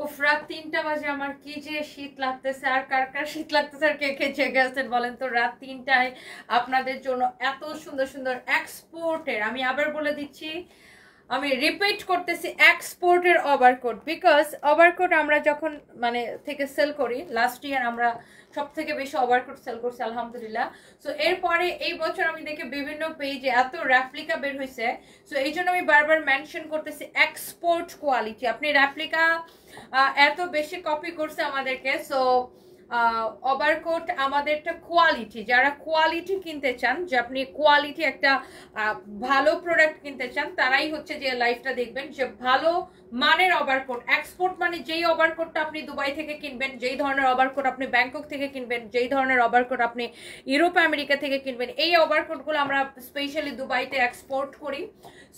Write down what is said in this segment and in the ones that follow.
উফ, রাত 3টা বাজে, আমার কি যে শীত লাগতেছে। আর কার কার শীত লাগতেছে আর কে কে জেগে আছেন বলেন তো। রাত 3টায় আপনাদের জন্য এত সুন্দর সুন্দর এক্সপোর্টের, আমি আবার বলে দিচ্ছি, আমি রিপিট করতেছি, এক্সপোর্টের ওভারকোট। বিকজ ওভারকোট আমরা যখন মানে থেকে সেল করি, লাস্ট ইয়ার আমরা সব থেকে বেশি ওভারকোট সেল করছি আলহামদুলিল্লাহ। সো এরপরে এই বছর আমি দেখি বিভিন্ন পেজে এত রেপ্লিকা বের হয়েছে। সো এই জন্য আমি বারবার মেনশন করতেছি এক্সপোর্ট কোয়ালিটি। আপনি রেপ্লিকা এত বেশি কপি করছে আমাদেরকে। সো ওভারকোট আমাদেরটা কোয়ালিটি, যারা কোয়ালিটি কিনতে চান, যে আপনি কোয়ালিটি একটা ভালো প্রোডাক্ট কিনতে চান, তারাই হচ্ছে যে লাইফটা দেখবেন, যে ভালো মানের ওভারকোট। এক্সপোর্ট মানে যেই ওভারকোটটা আপনি দুবাই থেকে কিনবেন, যেই ধরনের ওভারকোট আপনি ব্যাংকক থেকে কিনবেন, যেই ধরনের ওভারকোট আপনি ইউরোপ আমেরিকা থেকে কিনবেন, এই ওভারকোটগুলো আমরা স্পেশালি দুবাইতে এক্সপোর্ট করি।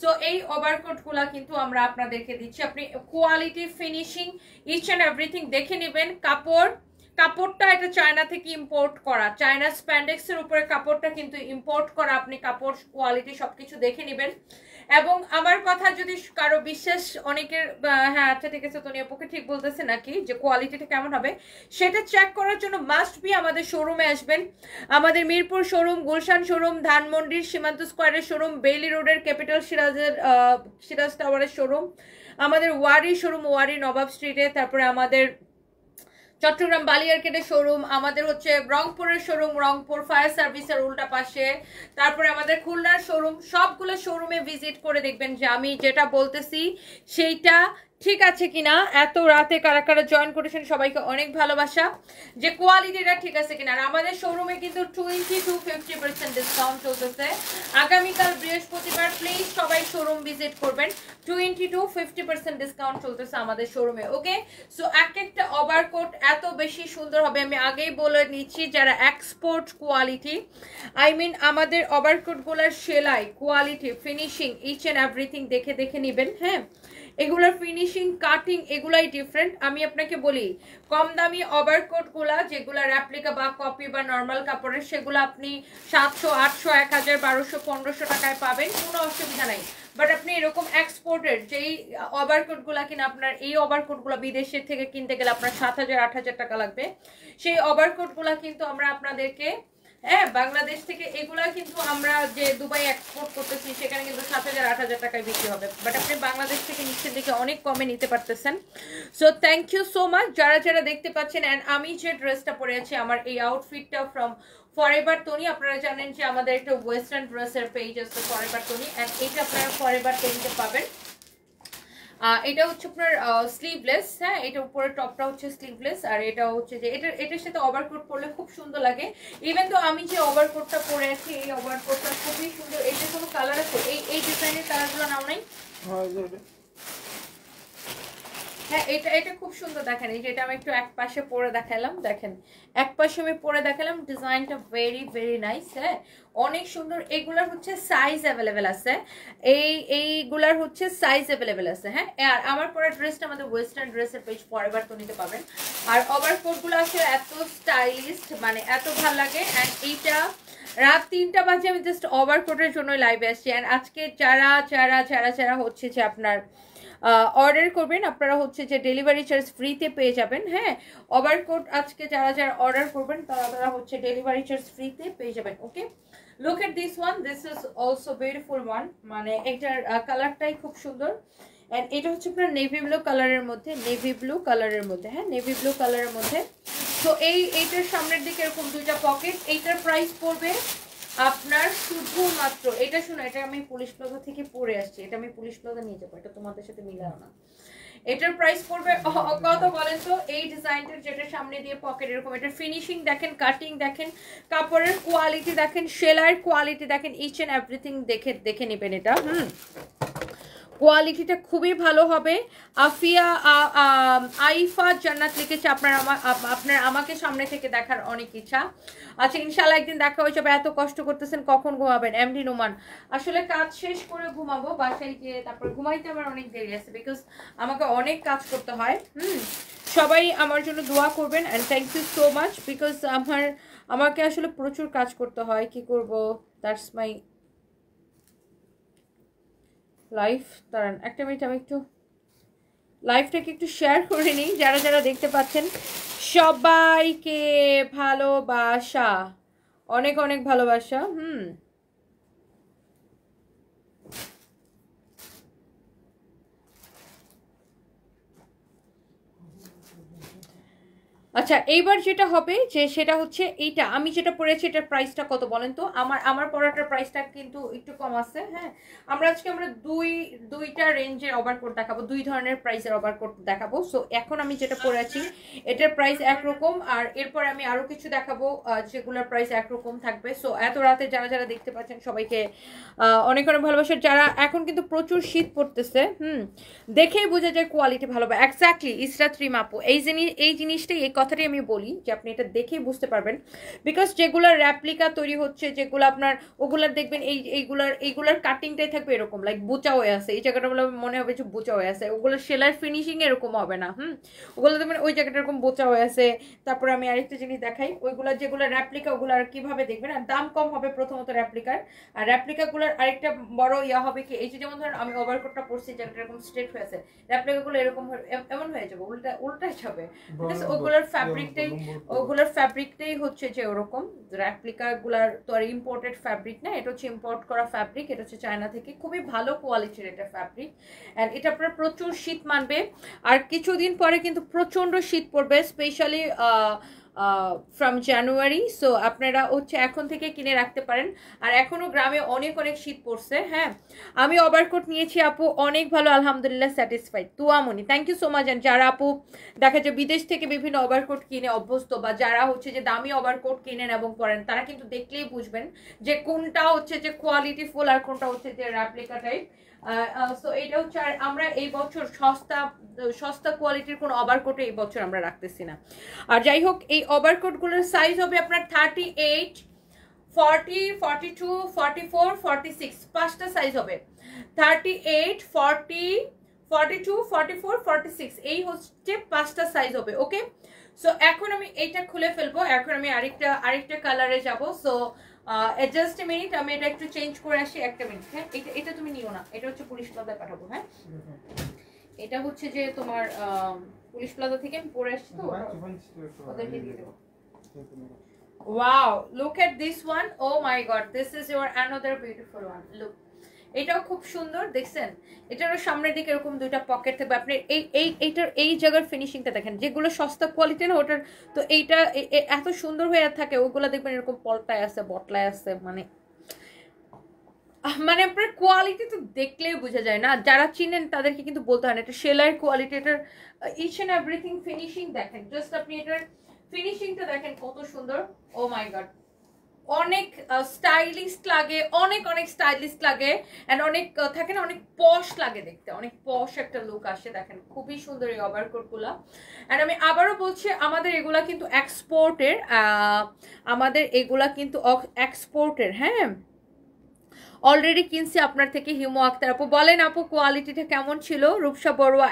সো এই ওভারকোটগুলো কিন্তু আমরা আপনাদেরকে দিচ্ছি। আপনি quality, finishing, each and everything দেখে নেবেন। কাপড়টা এটা চায়না থেকে ইম্পোর্ট করা, চায়না স্প্যান্ডেক্স এর উপরে কাপড়টা কিন্তু ইম্পোর্ট করা। আপনি কাপড় কোয়ালিটি সবকিছু দেখে নেবেন। এবং আমার কথা যদি কারো বিশ্বাস, অনেকের হ্যাঁ আচ্ছা ঠিক আছে তোনি আপুকে ঠিক বলতেছে নাকি, যে কোয়ালিটিটা কেমন হবে সেটা চেক করার জন্য মাস্ট বি আমাদের শোরুমে আসবেন। আমাদের মিরপুর শোরুম, গুলশান শোরুম, ধানমন্ডির সীমান্ত স্কোয়ারের শোরুম, বেইলি রোডের ক্যাপিটাল সিরাজ টাওয়ারের শোরুম, আমাদের ওয়ারি শোরুম, ওয়ারি নবাব স্ট্রিটে, তারপরে আমাদের চট্টগ্রাম বালিয়ারকেটের শোরুম, আমাদের হচ্ছে রংপুরের শোরুম, রংপুর ফায়ার সার্ভিসের উল্টা পাশে, তারপরে আমাদের খুলনার শোরুম। সবগুলো শোরুমে ভিজিট করে দেখবেন যে আমি যেটা বলতেছি সেইটা ঠিক আছে কিনা। এত রাতে কারা কারা জয়েন করেছেন সবাইকে অনেক ভালোবাসা, যে কোয়ালিটিটা ঠিক আছে কিনা। আর আমাদের শোরুমে কিন্তু 20-50% ডিসকাউন্ট চলতেছে। আগামীকাল বৃহস্পতিবার প্লিজ সবাই শোরুম ভিজিট করবেন। 20-50% ডিসকাউন্ট চলতেছে আমাদের শোরুমে। ওকে, সো এক একটা ওভারকোট এত বেশি সুন্দর হবে, আমি আগেই বলে নিচ্ছি, যারা এক্সপোর্ট কোয়ালিটি, আই মিন আমাদের ওভারকোটগুলোর সেলাই, quality, finishing, each and everything দেখে নেবেন। হ্যাঁ, এগুলোর ফিনিশিং, কাটিং এগুলাই ডিফারেন্ট। আমি আপনাকে বলি, কম দামি ওভারকোটগুলা যেগুলো রেপ্লিকা বা কপি বা নর্মাল কাপড়ের, সেগুলো আপনি 700, 800, 1000, 1200, 1500 টাকায় পাবেন, কোনো অসুবিধা নাই। বাট আপনি এরকম এক্সপোর্টের যেই ওভারকোটগুলা কিনা, আপনার এই ওভারকোটগুলো বিদেশের থেকে কিনতে গেলে আপনার 7000, 8000 টাকা লাগবে। সেই ওভারকোটগুলা কিন্তু আমরা আপনাদেরকে, হ্যাঁ, বাংলাদেশ থেকে এগুলা কিন্তু আমরা যে দুবাই এক্সপোর্ট করতেছি সেখানে কিন্তু 7000, 8000 টাকায় বিক্রি হবে। বাট আপনি বাংলাদেশ থেকে নিচ্ছেন দেখে অনেক কমে নিতে পারতেছেন। So thank you so much যারা যারা দেখতে পাচ্ছেন। অ্যান্ড আমি যে ড্রেসটা পরে আছি, আমার এই আউটফিটটা ফ্রম ফরএভার তনি। আপনারা জানেন যে আমাদের একটা ওয়েস্টার্ন ড্রেসের পেজ আছে ফরএভার তনি, অ্যান্ড এটা আপনারা ফরএভার তনিতে পাবেন। এটা হচ্ছে আপনার স্লিভলেস। হ্যাঁ, এটা উপরে টপটা হচ্ছে স্লিভলেস, আর এটা হচ্ছে যে এটার সাথে ওভারকোট পরলে খুব সুন্দর লাগে। ইভেন তো আমি যে ওভারকোটটা পরে আছি, এই ওভারকোটটা খুবই সুন্দর। এটা কোনো কালার আছে, এই ডিজাইনের কালারগুলো নাও নাই? হ্যাঁ, এটা খুব সুন্দর। দেখেন এই যে এটা আমি একটু এক পাশে পরে দেখালাম, দেখেন এক পাশে আমি পরে দেখালাম, ডিজাইনটা ভেরি ভেরি নাইস। হ্যাঁ, অনেক সুন্দর। এগুলার হচ্ছে সাইজ অ্যাভেলেবেল আছে, এইগুলার হচ্ছে সাইজ অ্যাভেলেবেল আছে। হ্যাঁ, আর আমার পরে ড্রেসটা আমাদের ওয়েস্টার্ন ড্রেসের পেজ ফরএভার তো নিতে পাবেন। আর ওভারকোটগুলো আসলে এত স্টাইলিস্ট, মানে এত ভালো লাগে। অ্যান্ড এইটা রাত 3টা বাজে আমি জাস্ট ওভারকোটের জন্য লাইভে আসছি। অ্যান্ড আজকে যারা যারা যারা যারা হচ্ছে যে আপনার অর্ডার করবেন, আপনারা হচ্ছে যে ডেলিভারি চার্জ ফ্রিতে পেয়ে যাবেন। হ্যাঁ, ওভারকোট আজকে যারা যারা অর্ডার করবেন তারা হচ্ছে ডেলিভারি চার্জ ফ্রিতে পেয়ে যাবেন। Okay, look at this one, this is also beautiful one. মানে এটার কালারটাই খুব সুন্দর। এন্ড এটা হচ্ছে আপনার নেভি ব্লু কালারের মধ্যে, নেভি ব্লু কালারের মধ্যে, হ্যাঁ নেভি ব্লু কালারের মধ্যে। তো এইটার সামনের দিকে এরকম দুইটা পকেট। এইটার প্রাইস পড়বে আপনার শুধুমাত্র, এটা শুনো, এটা আমি পুলিশ প্লাজা থেকে পরে আসছি, এটা আমি পুলিশ প্লাজা নিয়ে যাবো, এটা তোমাদের সাথে মিলাও না। এটার প্রাইস পড়বে কত বলেন তো? এই ডিজাইনটার যেটা সামনে দিয়ে পকেট এরকম, এটার ফিনিশিং দেখেন, কাটিং দেখেন, কাপড়ের কোয়ালিটি দেখেন, সেলাইয়ের কোয়ালিটি দেখেন, ইচ এন্ড এভরিথিং দেখে নেবেন এটা। কোয়ালিটিটা খুবই ভালো হবে। আইফা জান্নাত লিখেছে, আপনার আমাকে সামনে থেকে দেখার অনেক ইচ্ছা। আচ্ছা, ইনশাআল্লাহ একদিন দেখা হয়ে যাবে। এত কষ্ট করতেছেন, কখন ঘুমাবেন? এমডি নোমান, আসলে কাজ শেষ করে ঘুমাবো, বাসায় গিয়ে তারপর ঘুমাইতে আমার অনেক দেরি আছে, বিকজ আমাকে অনেক কাজ করতে হয়। সবাই আমার জন্য দোয়া করবেন, and thank you so much, because আমাকে আসলে প্রচুর কাজ করতে হয়। কি করব, দ্যাটস মাই লাইফ। দাঁড়ান একটা মিনিট, আমি একটু লাইভটাকে একটু শেয়ার করে নিই, যারা যারা দেখতে পাচ্ছেন সবাইকে ভালোবাসা, অনেক অনেক ভালোবাসা। আচ্ছা, এইবার যেটা হবে যে সেটা হচ্ছে এইটা আমি যেটা পড়েছি এটার প্রাইসটা কত বলেন তো? আমার পড়াটার প্রাইসটা কিন্তু একটু কম আছে। হ্যাঁ, আজকে আমরা দুইটা রেঞ্জের ওভারকোট দেখাবো, দুই ধরনের প্রাইসের ওভারকোট দেখাবো। সো এখন আমি যেটা পড়েছি এটার প্রাইস একরকম, আর এরপর আমি আরো কিছু দেখাবো যেগুলোর প্রাইস একরকম থাকবে। সো এত রাতে যারা যারা দেখতে পাচ্ছেন সবাইকে অনেক অনেক ভালোবাসা। যারা এখন কিন্তু প্রচুর শীত পড়তেছে, দেখেই বোঝা যায় কোয়ালিটি ভালো। এক্স্যাক্টলি ইসরাত রিম আপু, এই জিনিসটাই, এই কথাটাই আমি বলি যে আপনি এটা দেখেই বুঝতে পারবেন। বিকজ যেগুলোর র্যাপ্লিকা তৈরি হচ্ছে, যেগুলো আপনার ওগুলার দেখবেন এইগুলার কাটিংটাই থাকবে এরকম লাইক বোচা হয়ে আছে, এই জায়গাটা বলে মনে হবে যে বোচা হয়ে আছে। ওগুলো সেলাই ফিনিশিং এরকম হবে না। ওগুলো দেখবেন ওই জায়গাটা এরকম বোচা হয়ে আছে। তারপরে আমি আরেকটা জিনিস দেখাই, যেগুলো র্যাপ্লিকা ওগুলো আর কিভাবে দেখবেন, আর দাম কম হবে প্রথমত র্যাপ্লিকার। আর র্যাপ্লিকাগুলোর আরেকটা বড় ইয়া হবে কি, এই যে যেমন ধরেন আমি ওভারকোটটা পরছি জায়গাটা এরকম স্ট্রেট হয়ে আছে, র্যাপ্লিকাগুলো এরকম এমন হয়ে যাবে, উল্টা যাবে। ওগুলোর ফ্যাব্রিকটাই হচ্ছে যে ওরকম। র্যাপ্লিকাগুলার তো আর ইম্পোর্টেড ফ্যাব্রিক না, এটা হচ্ছে ইম্পোর্ট করা ফ্যাব্রিক, এটা হচ্ছে চায়না থেকে, খুবই ভালো কোয়ালিটির এটা ফ্যাব্রিক। অ্যান্ড এটা আপনার প্রচুর শীত মানবে। আর কিছুদিন পরে কিন্তু প্রচন্ড শীত পড়বে, স্পেশালি ফ্রম জানুয়ারি। সো আপনারা হচ্ছে এখন থেকে কিনে রাখতে পারেন। আর এখনো গ্রামে অনেক অনেক শীত পড়ছে। হ্যাঁ, আমি ওভারকোট নিয়েছি আপু, অনেক ভালো, আলহামদুলিল্লাহ স্যাটিসফাইড। তুয়ামনি, থ্যাংক ইউ সো মাচ। যারা আপু দেখা যায় বিদেশ থেকে বিভিন্ন ওভারকোট কিনে অভ্যস্ত, বা যারা হচ্ছে যে দামি ওভারকোট কিনেন এবং পরেন, তারা কিন্তু দেখলেই বুঝবেন যে কোনটা হচ্ছে যে কোয়ালিটি ফুল আর কোনটা হচ্ছে যে র্যাপ্লিকা টাইপ। সো এইটা হচ্ছে, আর আমরা এই বছর সস্তা কোয়ালিটির কোনো ওভারকোট এই বছর আমরা রাখতেছি না। আর যাই হোক, এই ওভারকোটগুলোর সাইজ হবে আপনার 38, 40, 42, 44, 46, পাঁচটা সাইজ হবে। 38, 40, 42, 44, 46, এই হচ্ছে পাঁচটা সাইজ হবে। ওকে, সো এখন আমি এইটা খুলে ফেলবো। এখন আমি আরেকটা কালারে যাব। সো জাস্ট এ মিনিট, আমি এটা একটু চেঞ্জ করে আসি, একটা মিনিট। হ্যাঁ, এটা তুমি নিও না, এটা হচ্ছে পুলিশ প্লাজায় পাঠাবো। হ্যাঁ, এটা হচ্ছে যে তোমার পুলিশ প্লাজা থেকে আমি পরে আসছি, তো ওদেরকে দিয়ে দেবো। Wow, look at this one. Oh my god, this is your another beautiful one. Look, এটাও খুব সুন্দর, দেখছেন? এটারও সামনের দিকে এরকম দুইটা পকেট থাকবে। আপনি এইটার এই জায়গার ফিনিশিংটা দেখেন, যেগুলো সস্তা কোয়ালিটি না ওটার, তো এইটা এত সুন্দর হয়ে থাকে। ওগুলো দেখবেন এরকম পলটায় আছে, বটলায় আছে, মানে আপনার কোয়ালিটি তো দেখলেই বোঝা যায় না। যারা চিনেন তাদেরকে কিন্তু বলতে হয় না, এটা সেলাইয়ের কোয়ালিটি, এটার ইচ এন্ড এভরিথিং ফিনিশিং দেখেন। জাস্ট আপনি এটার ফিনিশিংটা দেখেন কত সুন্দর। ও মাই গড, অনেক স্টাইলিশ লাগে, অনেক স্টাইলিশ লাগে। অ্যান্ড অনেক থাকে না, অনেক পশ লাগে দেখতে, অনেক পশ একটা লুক আসে। দেখেন খুবই সুন্দর এই ওভারকোটগুলো। অ্যান্ড আমি আবারও বলছি, আমাদের এগুলা কিন্তু এক্সপোর্টের, হ্যাঁ, অলরেডি কিনছি আপনার থেকে। হিমু আক্তার আপু বলেন, আপু কোয়ালিটিটা কেমন ছিল? রূপসা বড়ুয়া,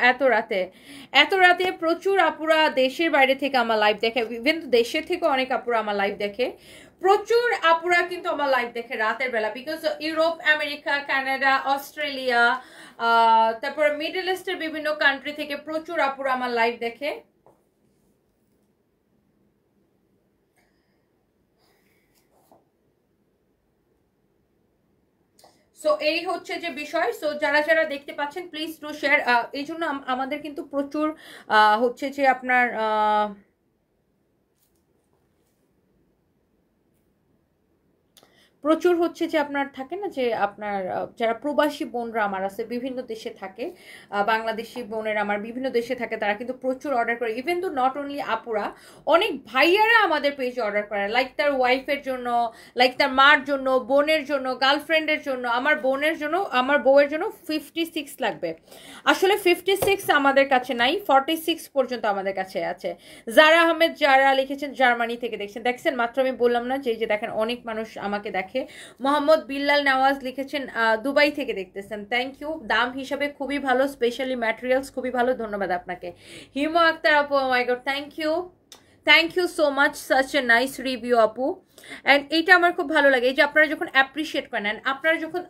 এত রাতে প্রচুর আপুরা দেশের বাইরে থেকে আমার লাইভ দেখে, ইভেন তো দেশের থেকে অনেক আপুরা আমার লাইভ দেখে। প্রচুর আপুরা কিন্তু আমার লাইভ দেখে রাতের বেলা, because Europe, America, Canada, Australia, তারপর মিডল ইস্টের বিভিন্ন কান্ট্রি থেকে প্রচুর আপুরা আমার লাইভ দেখে। সো এই হচ্ছে যে বিষয়। সো যারা যারা দেখতে পাচ্ছেন প্লিজ ডু শেয়ার। এই জন্য আমাদের কিন্তু প্রচুর হচ্ছে যে আপনার প্রচুর হচ্ছে যে আপনার থাকে না, যে আপনার যারা প্রবাসী বোনরা আমার আছে, বিভিন্ন দেশে থাকে, বাংলাদেশি বোনের আমার বিভিন্ন দেশে থাকে, তারা কিন্তু প্রচুর অর্ডার করে। ইভেন তো নট অনলি আপুরা, অনেক ভাইয়ারা আমাদের পেজে অর্ডার করে, লাইক তার ওয়াইফের জন্য, লাইক তার মার জন্য, বোনের জন্য, গার্লফ্রেন্ডের জন্য। আমার বোনের জন্য, আমার বউয়ের জন্য 56 লাগবে। আসলে 56 আমাদের কাছে নাই, 46 পর্যন্ত আমাদের কাছে আছে। জারা আহমেদ যারা লিখেছেন জার্মানি থেকে দেখছেন মাত্র আমি বললাম না যে দেখেন অনেক মানুষ আমাকে দেখে। মোহাম্মদ বিল্লাল নওয়াজ লিখেছেন দুবাই থেকে দেখতেছেন, থ্যাংক ইউ। দাম হিসাবে খুবই ভালো, স্পেশালি ম্যাটেরিয়ালস খুবই ভালো, ধন্যবাদ আপনাকে। হিমু আক্তার আপু, oh my god, thank you so much, such a nice review আপু। অ্যান্ড এইটা আমার খুব ভালো লাগে, এই যে আপনারা যখন অ্যাপ্রিসিয়েট করেন, অ্যান্ড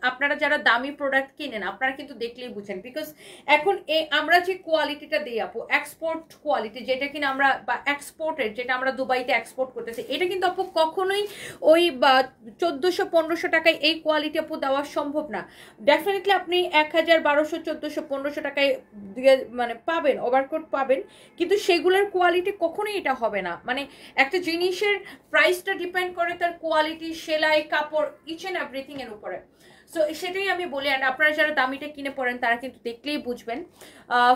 আপনারা যারা দামি প্রোডাক্ট কিনেন আপনারা কিন্তু দেখলেই বুঝেন, বিকজ এখন আমরা যে কোয়ালিটিটা দিই আপু, এক্সপোর্ট কোয়ালিটি, যেটা কিনা আমরা বা এক্সপোর্টের, যেটা আমরা দুবাইতে এক্সপোর্ট করতেছি, এটা কিন্তু আপু কখনোই ওই 1400-1500 টাকায় এই কোয়ালিটি আপু দেওয়া সম্ভব না। ডেফিনেটলি আপনি 1000, 1200, 1400, 1500 টাকায় দিয়ে মানে পাবেন, ওভারকোট পাবেন, কিন্তু সেগুলোর কোয়ালিটি কখনোই এটা হবে না। মানে একটা জিনিসের প্রাইসটা ডিপেন্ড করে তার কোয়ালিটি, সেলাই, কাপড়, ইচ অ্যান্ড এভরিথিং এর উপরে। সো সেটাই আমি বলি, অ্যান্ড আপনারা যারা দামিটা কিনে পড়েন তারা কিন্তু দেখলেই বুঝবেন।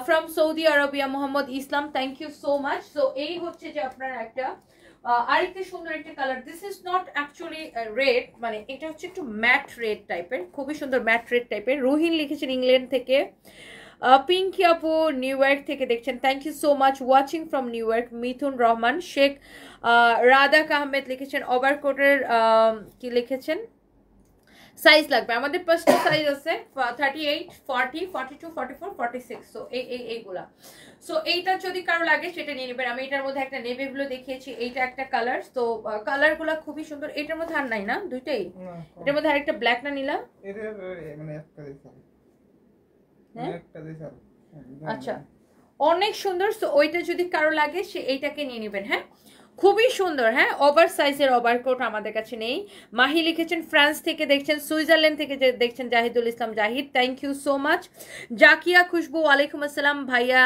From Saudi Arabia Mohammad Islam, thank you so much. So এই হচ্ছে যে আপনার একটা আরেকটা সুন্দর একটা colour, this is not actually red, মানে এটা হচ্ছে একটু ম্যাট রেড টাইপের, খুবই সুন্দর ম্যাট রেড টাইপের। রুহিন লিখেছেন ইংল্যান্ড থেকে, পিঙ্কি আপু নিউ ইয়র্ক থেকে দেখছেন, thank you so much watching from New York. Mithun Rahman Sheikh, রাদাক আহমেদ লিখেছেন ওভারকোটের কি লিখেছেন সাইজ লাগবে, আমাদের পাঁচটা সাইজ আছে, 38, 40, 42, 44, 46। সো এইগুলা। সো এইটা যদি কারো লাগে সেটা নিয়ে নেবেন। আমি এটার মধ্যে একটা নেভি ব্লু দেখিয়েছি, এইটা একটা কালার। তো কালারগুলো খুবই সুন্দর। এটার মধ্যে আর নাই না দুইটাই, এটার মধ্যে আরেকটা ব্ল্যাক না নিলা, আচ্ছা অনেক সুন্দর। সো ওইটা যদি কারো লাগে সে এইটাকে নিয়ে নেবেন। হ্যাঁ খুবই সুন্দর। হ্যাঁ ওভার সাইজের ওভারকোট আমাদের কাছে নেই। মাহি লিখেছেন ফ্রান্স থেকে দেখছেন, সুইজারল্যান্ড থেকে দেখছেন Zahidul Islam Zahid, thank you so much. Zakia Khushbu, ওয়ালাইকুম আসসালাম ভাইয়া,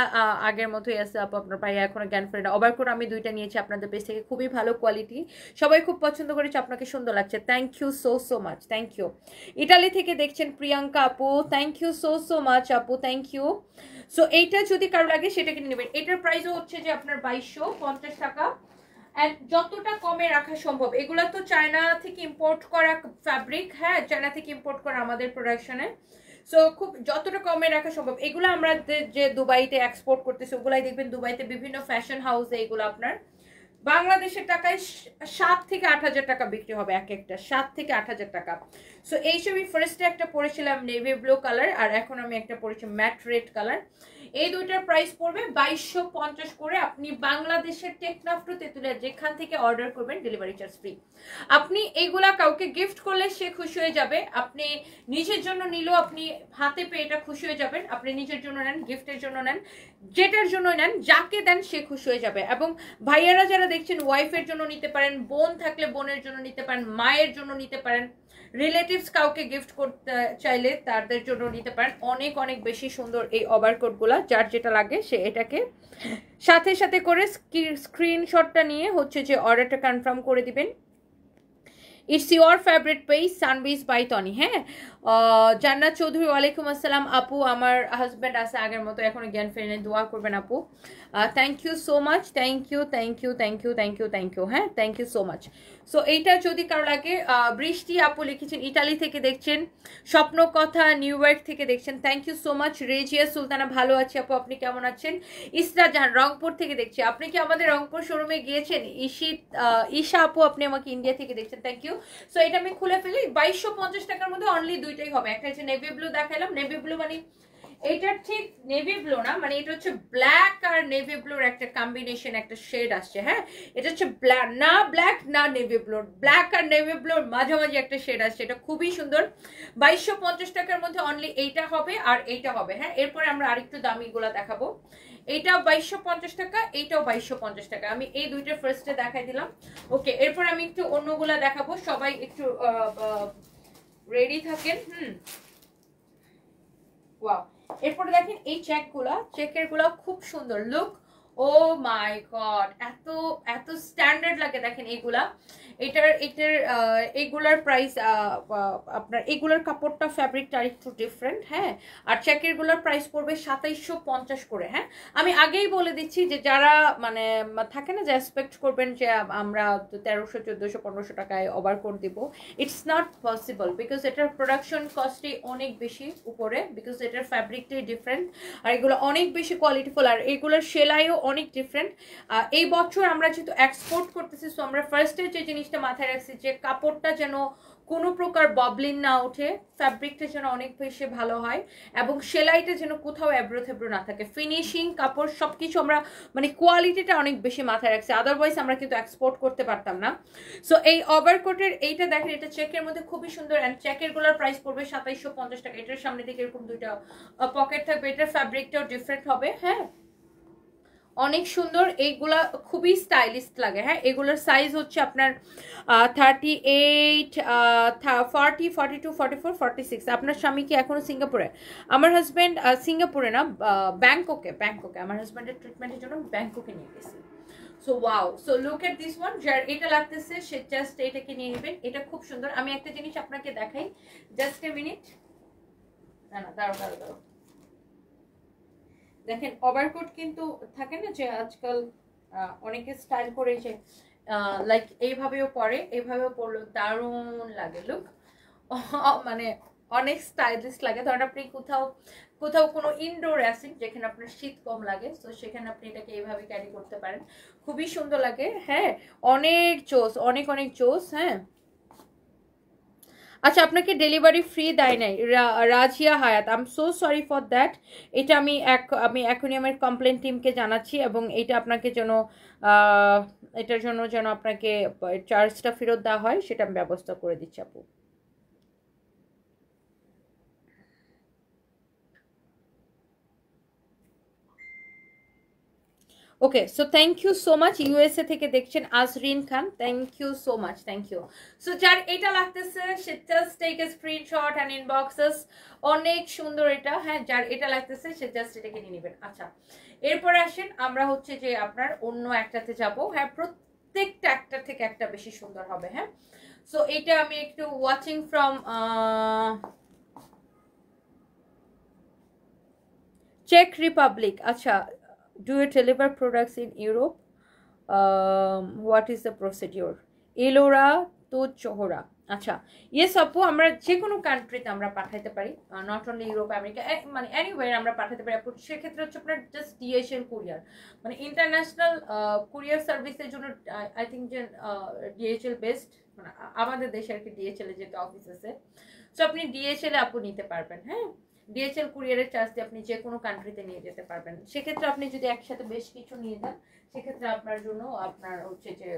আগের মতোই আছে আপু আপনার ভাইয়া, এখনো জ্ঞান ফেরে না। ওভারকোট আমি দুইটা নিয়েছি আপনাদের পেজ থেকে, খুবই ভালো কোয়ালিটি, সবাই খুব পছন্দ করেছে, আপনাকে সুন্দর লাগছে, thank you so much, thank you. Italy থেকে দেখছেন প্রিয়াঙ্কা আপু, থ্যাংক ইউ সো মাচ আপু, থ্যাংক ইউ। সো এইটা যদি কারো লাগে সেটা কিনে নেবেন। এটার প্রাইসও হচ্ছে যে আপনার 2250 টাকা, এন্ড যতটা কমে রাখা সম্ভব। এগুলা তো চায়না থেকে ইম্পোর্ট করা ফ্যাব্রিক, হ্যাঁ চায়না থেকে ইম্পোর্ট করা আমাদের প্রোডাকশনে। সো খুব যতটা কমে রাখা সম্ভব। এগুলো আমরা যে দুবাইতে এক্সপোর্ট করতেছি ওগুলাই দেখবেন দুবাইতে বিভিন্ন ফ্যাশন হাউসে এগুলো আপনার বাংলাদেশের টাকায় 7 থেকে 8 হাজার টাকা বিক্রি হবে এক একটা, 7 থেকে 8 হাজার টাকা। সো এইসবই ফার্স্টে একটা পরেছিলাম নেভি ব্লু কালার, আর এখন আমি একটা পরেছি ম্যাট রেড কালার। এই দুইটার প্রাইস পড়বে 2250 করে। আপনি বাংলাদেশের টেকনাফ টু তেতুলিয়া যেখান থেকে অর্ডার করবেন ডেলিভারি চার্জ ফ্রি। আপনি এইগুলা কাউকে গিফট করলে সে খুশি হয়ে যাবে, আপনি নিজের জন্য নিলেও আপনি হাতে পেয়ে এটা খুশি হয়ে যাবেন। আপনি নিজের জন্য নেন, গিফটের জন্য নেন, যেটার জন্য নেন, যাকে দেন সে খুশি হয়ে যাবে। এবং ভাইয়ারা যারা দেখছেন ওয়াইফের জন্য নিতে পারেন, বোন থাকলে বোনের জন্য নিতে পারেন, মায়ের জন্য নিতে পারেন, রিলেটিভস কাউকে গিফট করতে চাইলে তাদের জন্য নিতে পারেন। অনেক অনেক বেশি সুন্দর এই ওভারকোটগুলা, যার যেটা লাগে সে এটাকে সাথে সাথে করে স্ক্রিনশটটা নিয়ে হচ্ছে যে অর্ডারটা কনফার্ম করে দিবেন। It's your favourite page Sunbiz by Tony. হ্যাঁ জান্নাত চৌধুরী, ওয়ালাইকুম আসসালাম আপু, আমার হাজব্যান্ড আছে আগের মতো, এখনো জ্ঞান ফেরেনি, দোয়া করবেন আপু। Thank you so much, thank you thank you thank you thank you thank you. হ্যাঁ thank you so much. So এইটা যদি কারো লাগে, বৃষ্টি আপু লিখেছেন ইটালি থেকে দেখছেন, স্বপ্ন কথা নিউ ইয়র্ক থেকে দেখছেন, thank you so much. Rezia Sultana, ভালো আছি আপু, আপনি কেমন আছেন? ইসরা জাহান রংপুর থেকে দেখছি, আপনি কি আমাদের রংপুর শোরুমে গিয়েছেন? ঈশা আপু, আপনি আমাকে ইন্ডিয়া থেকে দেখছেন, থ্যাংক ইউ। সো এটা আমি খুলে ফেলি, 2250 টাকার মধ্যে অনলি দুইটাই হবে। একটা হচ্ছে নেভি ব্লু দেখালাম, নেভি ব্লু মানে এটা ঠিক নেভি ব্লু না, মানে এটা হচ্ছে ব্ল্যাক আর নেভি ব্লুর একটা কম্বিনেশন, একটা শেড আসছে। হ্যাঁ এটা হচ্ছে ব্ল্যাক না, ব্ল্যাক না নেভি ব্লু, ব্ল্যাক আর নেভি ব্লুর মাঝামাঝি একটা শেড আসছে, এটা খুবই সুন্দর। 2250 টাকার মধ্যে অনলি এইটা হবে আর এইটা হবে। হ্যাঁ এরপরে আমরা আরেকটু দামি গুলা দেখাবো। এইটাও 2250 টাকা, এইটাও 2250 টাকা। আমি এই দুইটা ফার্স্টে দেখাই দিলাম। ওকে এরপর আমি একটু অন্যগুলা দেখাবো, সবাই একটু রেডি থাকেন। ওয়াও, এরপরে দেখেন এই চেকের গুলা খুব সুন্দর লুক। ও মাই গড, এত এত স্ট্যান্ডার্ড লাগে দেখেন এইগুলা। এইগুলার প্রাইস আপনার এইগুলার কাপড়টা ফ্যাব্রিকটা একটু ডিফারেন্ট। হ্যাঁ আর চেকের গুলার প্রাইস পড়বে 2750 করে। হ্যাঁ আমি আগেই বলে দিচ্ছি যে যারা মানে থাকে না যে এক্সপেক্ট করবেন যে আমরা 1300, 1400, 1500 টাকায় ওভারকোট দিব, ইটস নট পসিবল, বিকজ এটার প্রোডাকশন কস্টই অনেক বেশি উপরে, বিকজ এটার ফ্যাব্রিকটাই ডিফারেন্ট, আর এগুলো অনেক বেশি কোয়ালিটিফুল, আর এগুলোর সেলাইও অনেক ডিফারেন্ট। এই বছর আমরা যেহেতু এক্সপোর্ট করতেছি, সো আমরা ফার্স্টে যে জিনিসটা মাথায় রাখছি যে কাপড়টা যেন কোনো প্রকার ববলিন না ওঠে, ফ্যাব্রিকটা যেন অনেক বেশি ভালো হয় এবং সেলাইটা যেন কোথাও এবড়ো থেবড়ো না থাকে, ফিনিশিং কাপড় সব কিছু আমরা মানে কোয়ালিটিটা অনেক বেশি মাথায় রাখছি, আদারওয়াইজ আমরা কিন্তু এক্সপোর্ট করতে পারতাম না। সো এই ওভারকোটের এইটা দেখেন, এটা চেকের মধ্যে খুবই সুন্দর অ্যান্ড চেকের গুলোর প্রাইস পড়বে 2750 টাকা। এটার সামনে দিকে এরকম দুইটা পকেট থাকবে, এটার ফ্যাব্রিকটাও ডিফারেন্ট হবে। হ্যাঁ, অনেক সুন্দর, এইগুলা খুবই স্টাইলিশ লাগে। হ্যাঁ, এগুলোর সাইজ হচ্ছে আপনার 38, 40, 42, 44, 46। আপনার স্বামী কি এখনো সিঙ্গাপুরে? আমার হাজব্যান্ড সিঙ্গাপুরে না, ব্যাংককে আমার হাজব্যান্ডের ট্রিটমেন্টের জন্য ব্যাংককে নিয়ে গেছি। So wow, so look at this one. যার এটা লাগতেছে সে জাস্ট এটাকে নিয়ে নেবেন, এটা খুব সুন্দর। আমি একটা জিনিস আপনাকে দেখাই, জাস্ট এ মিনিট। না দাঁড়াও, দেখেন ওভারকোট কিন্তু থাকে না যে আজকাল অনেকে স্টাইল করে, যে লাইক এইভাবেও পরে, এইভাবেও পরলো দারুণ লাগে লুক, মানে অনেক স্টাইলিশ লাগে। ধরেন আপনি কোথাও কোনো ইনডোরে আছেন যেখানে আপনার শীত কম লাগে, তো সেখানে আপনি এটাকে এইভাবে ক্যারি করতে পারেন, খুবই সুন্দর লাগে। হ্যাঁ, অনেক চোস, অনেক চোস। হ্যাঁ, আচ্ছা, আপনাকে ডেলিভারি ফ্রি দেয় নাই রাজিয়া হায়াত, I am so sorry for that. এটা আমি এখনই আমার কমপ্লেন টিমকে জানাচ্ছি এবং এটা আপনাকে যেন এটার জন্য যেন আপনাকে চার্জটা ফেরত দেওয়া হয়, সেটা আমি ব্যবস্থা করে দিচ্ছি আপু। Okay, so thank you so much. USA থেকে দেখছেন Azrin Khan, thank you so much, thank you. So যার এটা লাগতেছে সে just take a screenshot and ইনবক্সেস, অনেক সুন্দর এটা। হ্যাঁ, যার এটা লাগতেছে সে জাস্ট এটাকে নিয়ে নেবেন। আচ্ছা, এরপরে আসেন আমরা হচ্ছে যে আপনার অন্য একটাতে যাব। হ্যাঁ, প্রত্যেকটা একটা থেকে একটা বেশি সুন্দর হবে। হ্যাঁ, সো এটা আমি একটু ওয়াচিং ফ্রম চেক রিপাবলিক। আচ্ছা, do you deliver products in Europe? What is the procedure? Ellora তো চোহরা। আচ্ছা, ইয়েস আপু, আমরা যে কোনো কান্ট্রিতে আমরা পাঠাতে পারি, নট অনলি ইউরোপ আমেরিকা, মানে এনিওয়ার আমরা পাঠাতে পারি আপু। সেক্ষেত্রে হচ্ছে আপনার জাস্ট ডিএচএল কুরিয়ার, মানে ইন্টারন্যাশনাল কুরিয়ার সার্ভিসের জন্য আই থিঙ্ক যে ডিএচএল বেস্ট, মানে আমাদের দেশে আর কি ডিএচএল এর যেটা অফিস আছে, সো আপনি ডিএচএল আপু নিতে পারবেন। হ্যাঁ, ডিএচএল কুরিয়ারের চার্জ দিয়ে আপনি যে কোনো কান্ট্রিতে নিয়ে যেতে পারবেন। সেক্ষেত্রে আপনি যদি একসাথে বেশ কিছু নিয়ে যান, সেক্ষেত্রে আপনার জন্য আপনার হচ্ছে যে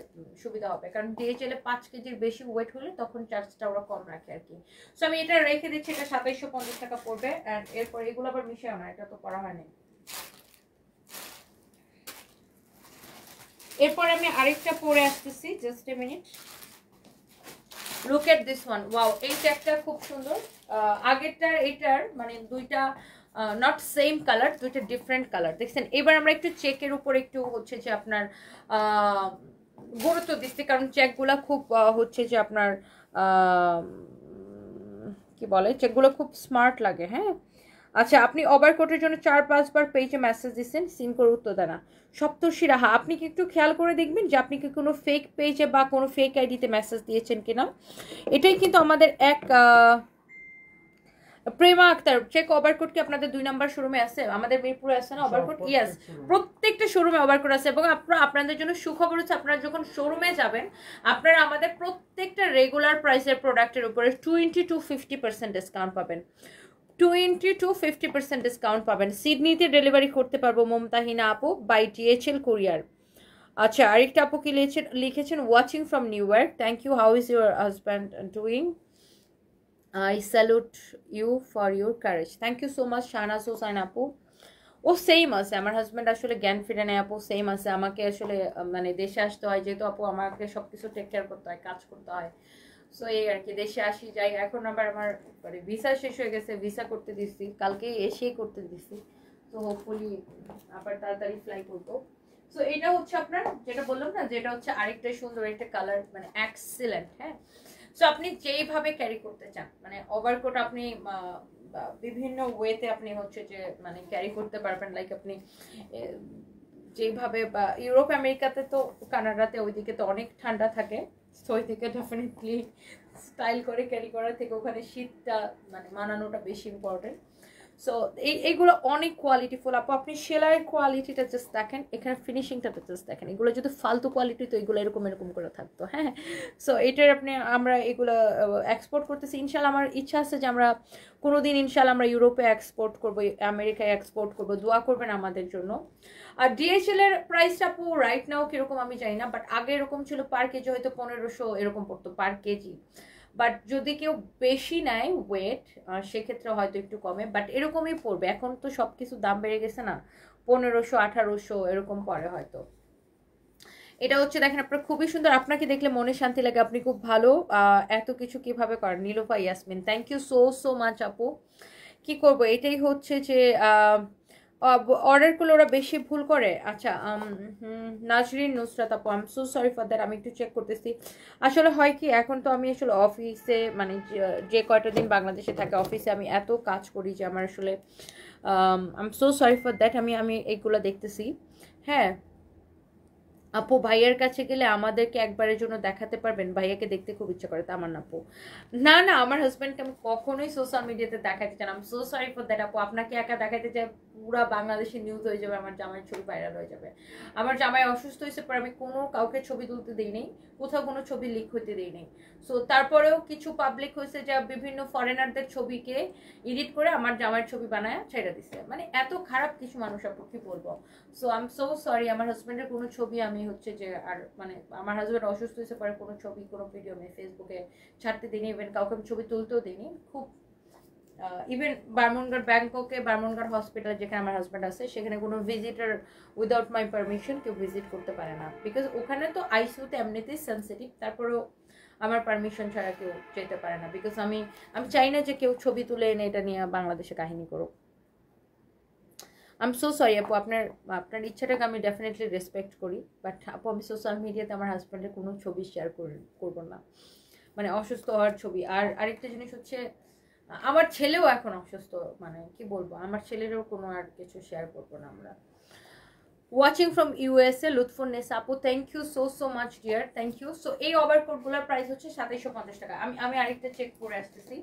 সুবিধা হবে, কারণ ডিএচএল এ 5 কেজির বেশি ওয়েট হলে তখন চার্জটা ওরা কম রাখে আর কি। সো আমি এটা রেখে দিচ্ছি, এটা 2750 টাকা পড়বে। অ্যান্ড এরপর এগুলো আবার মিশাও না, এটা তো করা হয়নি। এরপর আমি আরেকটা পরে আসতেছি, just a minute. Look at this one, wow, এই ট্যাগটা খুব সুন্দর। আগেরটার এটার মানে দুইটা নট সেম কালার, দুইটা ডিফারেন্ট কালার দেখছেন। এবার আমরা একটু চেকের উপর একটু হচ্ছে যে আপনার গুরুত্ব দিচ্ছি, কারণ চেকগুলা খুব হচ্ছে যে আপনার কি বলে, চেকগুলো খুব স্মার্ট লাগে। হ্যাঁ, আচ্ছা, আপনি ওভারকোটের জন্য 4-5 বার পেজে মেসেজ দিচ্ছেন, সিন করে উত্তর দেনা। সপ্তর্ষি রাহা, আপনি কি একটু খেয়াল করে দেখবেন যে আপনি কি কোনো ফেক পেজে বা কোনো ফেক আইডিতে মেসেজ দিয়েছেন কিনা। এটাই কিন্তু আমাদের এক প্রেমা আক্তার, চেক ওভারকোট কি আপনাদের 2 নাম্বার শোরুমে আছে? আমাদের মিরপুরে আছে না ওভারকোট? ইয়েস, প্রত্যেকটা শোরুমে ওভারকোট আছে। এবং আপনাদের জন্য সুখবর হচ্ছে, আপনারা যখন শোরুমে যাবেন আপনারা আমাদের প্রত্যেকটা রেগুলার প্রাইসের প্রোডাক্টের উপরে 20 to 50% ডিসকাউন্ট পাবেন, 20 to 50% ডিসকাউন্ট পাবেন। সিডনিতে ডেলিভারি করতে পারবো মমতাহিনা আপু বাই ডিএচএল কুরিয়ার। আচ্ছা, আরেকটা আপু কি লিখেছেন watching from New York, thank you, how is your husband doing? I salute you for your courage. Thank you so much, Shahnaz Hossain আপু। ও সেম আছে, আমার হাজব্যান্ড আসলে জ্ঞান ফিরে নেয় আপু, সেম আছে। আমাকে আসলে মানে দেশে আসতে হয়, যেহেতু আপু আমাকে সবকিছু টেক কেয়ার করতে হয়, কাজ করতে হয়। সো এই আর কি, দেশে আসি যাই। এখন আবার আমার মানে ভিসা শেষ হয়ে গেছে, ভিসা করতে দিচ্ছি, কালকে এসেই করতে দিচ্ছি। তো হোপফুলি আবার তাড়াতাড়ি ফ্লাই করবো। সো এটা হচ্ছে আপনার যেটা বললাম না, যেটা হচ্ছে আরেকটা সুন্দর একটা কালার, মানে এক্সিলেন্ট। হ্যাঁ, সো আপনি যেইভাবে ক্যারি করতে চান, মানে ওভারকোট আপনি বিভিন্ন ওয়েতে আপনি হচ্ছে যে মানে ক্যারি করতে পারবেন। লাইক আপনি যেইভাবে, বা ইউরোপ আমেরিকাতে তো, কানাডাতে ওইদিকে তো অনেক ঠান্ডা থাকে, সো ওইদিকে ডেফিনেটলি স্টাইল করে ক্যারি করার থেকে ওখানে শীতটা মানে মানানোটা বেশি ইম্পর্টেন্ট। সো এইগুলো অনেক কোয়ালিটিফুল আপু, আপনি সেলাইয়ের কোয়ালিটিটা জাস্ট দেখেন, এখানে ফিনিশিংটা জাস্ট দেখেন। এগুলো যদি ফালতু কোয়ালিটি তো এগুলো এরকম এরকম করে থাকতো। হ্যাঁ, সো এটার আমরা এগুলো এক্সপোর্ট করতেছি ইনশাল্লাহ। আমার ইচ্ছা আছে যে আমরা কোনোদিন ইনশাল্লাহ আমরা ইউরোপে এক্সপোর্ট করবো, আমেরিকায় এক্সপোর্ট করবো। দোয়া করবেন আমাদের জন্য। আর ডিএইচএল এর প্রাইসটা আপু রাইট নাও কিরকম আমি জানি না, বাট আগে এরকম ছিল পার কেজি হয়তো 1500 এরকম পড়তো পার কেজি। বাট যদি কেউ বেশি নেয় ওয়েট, সেক্ষেত্রে হয়তো একটু কমে, বাট এরকমই পড়বে। এখন তো সব কিছু দাম বেড়ে গেছে না, 1500 1800 এরকম পড়ে হয়তো। এটা হচ্ছে দেখেন আপনার খুবই সুন্দর, আপনাকে দেখলে মনে শান্তি লাগে, আপনি খুব ভালো। এত কিছু কিভাবে করেন? Nilofa Yasmin, thank you so so much আপু। কি করব, এটাই হচ্ছে যে অর্ডার করলে ওরা বেশি ভুল করে। আচ্ছা, নাজরিন নুসরাত আপু, I am so sorry for that. আমি একটু চেক করতেছি। আসলে হয় কি, এখন তো আমি আসলে অফিসে মানে যে কয়টা দিন বাংলাদেশে থাকে অফিসে আমি এত কাজ করি যে আমার আসলে I am so sorry for that. আমি এইগুলো দেখতেছি। হ্যাঁ আপু, ভাইয়ার কাছে গেলে আমাদেরকে একবারের জন্য দেখাতে পারবেন? ভাইয়াকে দেখতে খুব ইচ্ছা করে। তামান আপু, না না, আমার হাজব্যান্ডকে আমি কখনোই সোশ্যাল মিডিয়াতে দেখাতে চাই না। সো সরি ফর দ্যাট আপু। আপনাকে একা দেখাতে চাই, পুরা বাংলাদেশে নিউজ হয়ে যাবে, আমার জামাইয়ের ছবি ভাইরাল হয়ে যাবে। আমার জামাই অসুস্থ হয়েছে পর আমি কোনো কাউকে ছবি তুলতে দিই নেই, কোথাও কোনো ছবি লিক হইতে দিই নেই। সো তারপরেও কিছু পাবলিক হয়েছে যা বিভিন্ন ফরেনারদের ছবিকে এডিট করে আমার জামাইয়ের ছবি বানায় ছেড়ে দিছে। মানে এত খারাপ কিছু মানুষ আপু, কি বলবো। So I am so sorry. আমার হাজব্যান্ডের কোনো ছবি আমি হচ্ছে যে আর মানে আমার হাজব্যান্ড অসুস্থ হয়েছে পরে কোনো ছবি কোনো ভিডিও আমি ফেসবুকে ছাড়তে দিইনি, ইভেন কাউকে আমি ছবি তুলতেও দিইনি। খুব ইভেন বার্মনগার ব্যাংককে বার্মনগার হসপিটাল যেখানে আমার হাজব্যান্ড আছে সেখানে কোনো ভিজিটার উইদাউট মাই পারমিশন কেউ ভিজিট করতে পারে না, বিকজ ওখানে তো আইসিইউতে এমনিতেই সেন্সিটিভ, তারপরেও আমার পারমিশন ছাড়া কেউ যেতে পারে না, বিকজ আমি চাই না যে কেউ ছবি তুলে এনে এটা নিয়ে বাংলাদেশে কাহিনী করুক। আই এম সো সরি আপু, আপনার ইচ্ছাটাকে আমি ডেফিনেটলি রেসপেক্ট করি, বাট আপু আমি সোশ্যাল মিডিয়াতে আমার হাজব্যান্ডের কোনো ছবি শেয়ার করবো না, মানে অসুস্থ হওয়ার ছবি। আর আরেকটা জিনিস হচ্ছে আমার ছেলেও এখন অসুস্থ, মানে কি বলবো, আমার ছেলেরও কোনো আর কিছু শেয়ার করবো না আমরা। Watching from USA Lutfun Nesa আপু, thank you so so much dear, thank you. So এই ওভারকোটগুলোর প্রাইস হচ্ছে 2750 টাকা। আমি আরেকটা চেক করে আসতেছি।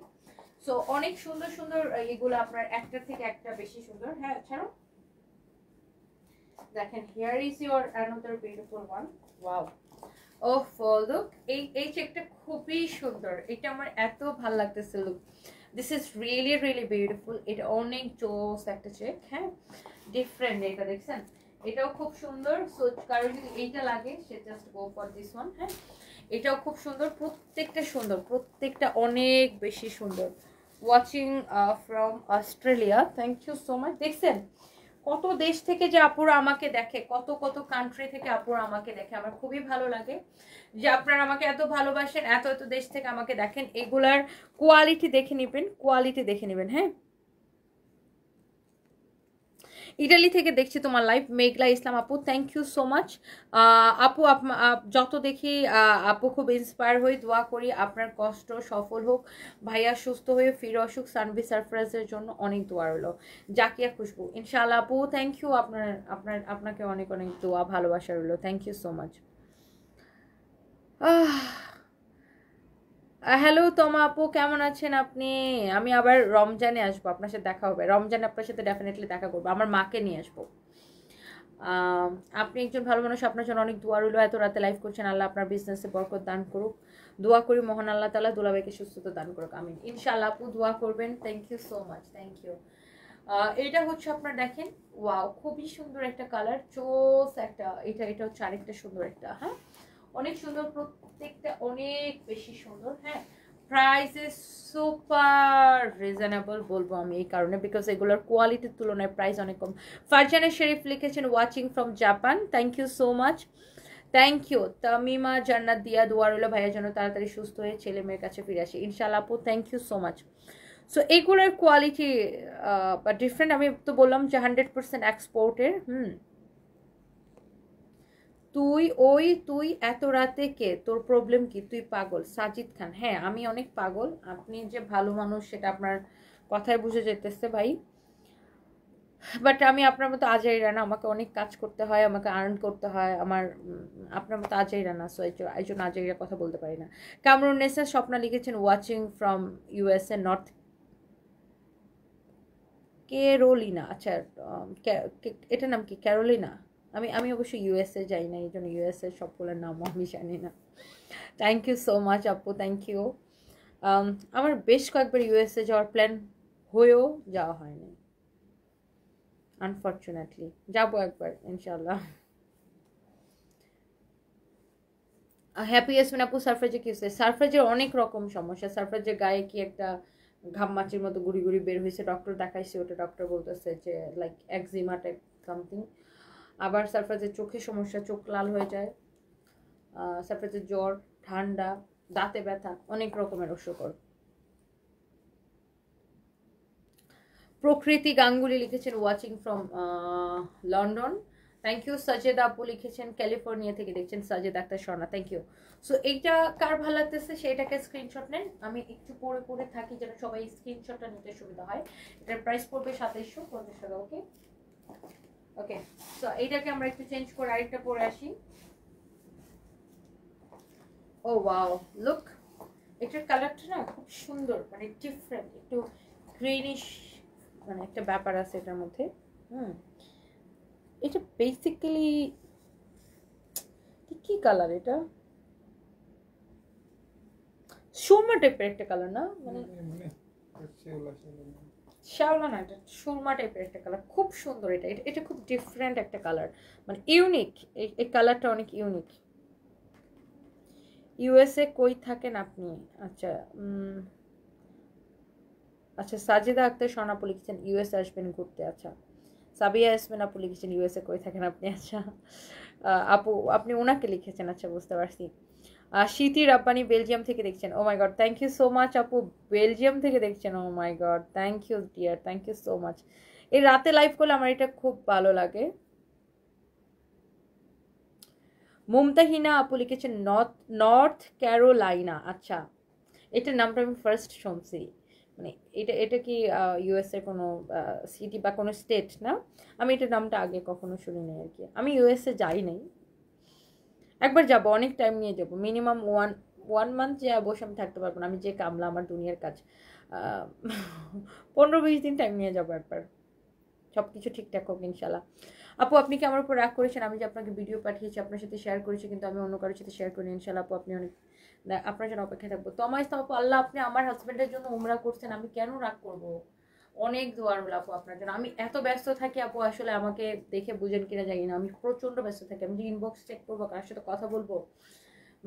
সো অনেক সুন্দর সুন্দর এগুলো, আপনার একটা থেকে একটা বেশি সুন্দর। হ্যাঁ ছাড়ো, দেখেন, here is your another beautiful one. Wow, oh look, এই চেকটা খুবই সুন্দর, এটা আমার এত ভালো লাগতেছে। Look, this is really really beautiful. এটা অনেক জোস একটা চেক। হ্যাঁ, ডিফারেন্ট, এটা দেখছেন, এটাও খুব সুন্দর। সো কারণ যদি এইটা লাগে সে just go for this one. হ্যাঁ, এটাও খুব সুন্দর, প্রত্যেকটা সুন্দর, প্রত্যেকটা অনেক বেশি সুন্দর। Watching from Australia, thank you so much. দেখছেন কত দেশ থেকে যে আপুরা আমাকে দেখে, কত কত কান্ট্রি থেকে আপুরা আমাকে দেখে, আমার খুবই ভালো লাগে যে আপনারা আমাকে এত ভালোবাসেন, এত এত দেশ থেকে আমাকে দেখেন। এগুলার কোয়ালিটি দেখে নেবেন, কোয়ালিটি দেখে নেবেন। হ্যাঁ, ইটালি থেকে দেখছি তোমার লাইভ, মেঘলা ইসলাম আপু, থ্যাংক ইউ সো মাচ। আপু যত দেখি আপু খুব ইন্সপায়ার হয়ে দোয়া করি আপনার কষ্ট সফল হোক, ভাইয়া সুস্থ হয়ে ফিরে আসুক, সানভি সারপ্রাইজের জন্য অনেক দোয়া রইলো। জাকিয়া খুশবু, ইনশাআল্লাহ আপু, থ্যাংক ইউ। আপনাকে অনেক অনেক দোয়া ভালোবাসা রইলো, thank you so much. Hello Toma আপু, কেমন আছেন আপনি? আমি আবার রমজানে আসবো, আপনার সাথে দেখা হবে রমজানে, আপনার সাথে ডেফিনেটলি দেখা করবো, আমার মাকে নিয়ে আসবো। আপনি একজন ভালো মানুষ, আপনার জন্য অনেক দোয়া রইলো। এত রাতে লাইভ করছেন, আল্লাহ আপনার বিজনেসে বরকত দান করুক। দোয়া করি মহান আল্লাহ তাআলা দুলাভাইকে সুস্থতা দান করুক, আমিন। ইনশাআল্লাহ আপু দোয়া করবেন, thank you so much, thank you. এটা হচ্ছে আপনার দেখেন, ওয়াও, খুবই সুন্দর একটা কালার, চোস একটা। এটা হচ্ছে আরেকটা সুন্দর একটা। হ্যাঁ, অনেক সুন্দর, প্রত্যেকটা অনেক বেশি সুন্দর। হ্যাঁ, প্রাইস ইজ সুপার রিজনেবল বলবো আমি এই কারণে, বিকজ এগুলোর কোয়ালিটির তুলনায় প্রাইস অনেক কম। ফারজানা শরীফ লিখেছেন watching from Japan, thank you so much, thank you. Tamima Jannat Diya দোয়া রইল ভাইয়ের জন্য তাড়াতাড়ি সুস্থ হয়ে ছেলে মেয়ের কাছে ফিরে আসে ইনশাআল্লাহ আপু, thank you so much. So এইগুলোর কোয়ালিটি বা ডিফারেন্ট, আমি তো বললাম যে 100% এক্সপোর্টের। তুই এত রাতে কে, তোর প্রবলেম কি, তুই পাগল? সাজিদ খান, হ্যাঁ আমি অনেক পাগল, আপনি যে ভালো মানুষ সেটা আপনার কথায় বুঝে যেতেছে ভাই, বাট আমি আপনার মতো আজাইরা না, আমাকে অনেক কাজ করতে হয়, আমাকে আর্ন করতে হয়, আমার আপনার মতো আজাইরা না, সো এই জন্য আজাইরা কথা বলতে পারি না। কামরুন নেসা স্বপ্না লিখেছেন ওয়াচিং ফ্রম ইউএসএ নর্থ কেরোলিনা, আচ্ছা এটার নাম কি ক্যারোলিনা? আমি অবশ্য ইউএসএ যাই না, এই জন্য ইউএসএ সবগুলোর নামও আমি জানি না। থ্যাংক ইউ সো মাচ আপু, থ্যাংক ইউ। আমার বেশ কয়েকবার ইউএসএ যাওয়ার প্ল্যান হয়েও যাওয়া হয়নি, আনফর্চুনেটলি। যাবো একবার ইনশাল্লাহ। হ্যাপি ইয়াসমিন আপু, সারফরাজে কি হয়েছে? সারফরাজের অনেক রকম সমস্যা। সারফরাজের গায়ে কি একটা ঘামমাচির মতো গুড়ি গুড়ি বের হয়েছে, ডক্টর দেখাইছে, ওটা ডক্টর বলতেছে যে লাইক একজিমা টাইপ সামথিং। আবার সারফরাজের চোখে সমস্যা, চোখ লাল হয়ে যায়। সারফরাজের জ্বর, ঠান্ডা, দাঁতে ব্যথা, অনেক রকমের অসুখ। প্রকৃতি গাঙ্গুলি লিখেছেন watching from London, thank you. Sajeda আপু লিখেছেন ক্যালিফোর্নিয়া থেকে দেখছেন, Sajed Akter Swarna, thank you. So এইটা কার ভালো লাগতেছে সেটাকে স্ক্রিনশট নেন, আমি একটু পরে পরে থাকি যেন সবাই স্ক্রিনশটটা নিতে সুবিধা হয়। এটার প্রাইস পড়বে 2750 টাকা। ওকে ওকে, সো এইটাকে আমরা একটু চেঞ্জ করে আরেকটা পরে আসি। ও ওয়াও, লুক, এটার কালারটা না খুব সুন্দর, মানে ডিফারেন্ট, একটু গ্রিনিশ, মানে একটা ব্যাপার আছে এটার মধ্যে। এটা বেসিক্যালি কি কালার? এটা সুরমা টাইপের একটা কালার না, মানে শ্যাওলা না, এটা সুরমা টাইপের একটা কালার, খুব সুন্দর। এটা এটা খুব ডিফারেন্ট একটা কালার, মানে ইউনিক। এই কালারটা অনেক ইউনিক। ইউএসএ কই থাকেন আপনি? আচ্ছা আচ্ছা, সাজেদা আক্তার স্বর্ণাপু লিখেছেন ইউএসএ আসবেন ঘুরতে। আচ্ছা, সাবিয়া ইয়াসমিন আপু লিখেছেন ইউএসএ কই থাকেন আপনি? আচ্ছা আপু আপনি ওনাকে লিখেছেন, আচ্ছা বুঝতে পারছি। শীতি রাব্বানি বেলজিয়াম থেকে দেখছেন, oh my god, thank you so much আপু, বেলজিয়াম থেকে দেখছেন, oh my god, thank you dear, thank you so much. এই রাতে লাইভ করলে আমার এটা খুব ভালো লাগে। মুমতাহিনা আপু লিখেছেন নর্থ ক্যারোলাইনা। আচ্ছা, এটার নামটা আমি ফার্স্ট শুনছি, মানে এটা কি ইউএস এর কোনো সিটি বা কোনো স্টেট না? আমি এটার নামটা আগে কখনো শুনিনি আর কি। আমি ইউএসএ যাই নাই, একবার যাব, অনেক টাইম নিয়ে যাব, মিনিমাম ওয়ান মান্থ যে বসে আমি থাকতে পারবো না, আমি যে কামলা আমার দুনিয়ার কাজ, 15-20 দিন টাইম নিয়ে যাবো একবার, সব কিছু ঠিকঠাক হোক ইনশাল্লাহ। আপু আপনি কি আমার উপর রাগ করেছেন? আমি যে আপনাকে ভিডিও পাঠিয়েছি, আপনার সাথে শেয়ার করেছি, কিন্তু আমি অন্য কারোর সাথে শেয়ার করি ইনশাল্লাহ। আপু আপনি অনেক, আপনার জন্য অপেক্ষায় থাকবো। তো আমার আপু, আল্লাহ আপনি আমার হাজবেন্ডের জন্য উমরা করছেন, আমি কেন রাগ করব? অনেক দোয়ার হলো আপু আপনার জন্য। আমি এত ব্যস্ত থাকি আপু, আসলে আমাকে দেখে বুঝেন কিনা জানি না, আমি প্রচন্ড ব্যস্ত থাকি। আমি যে ইনবক্স চেক করবো, কার সাথে কথা বলবো,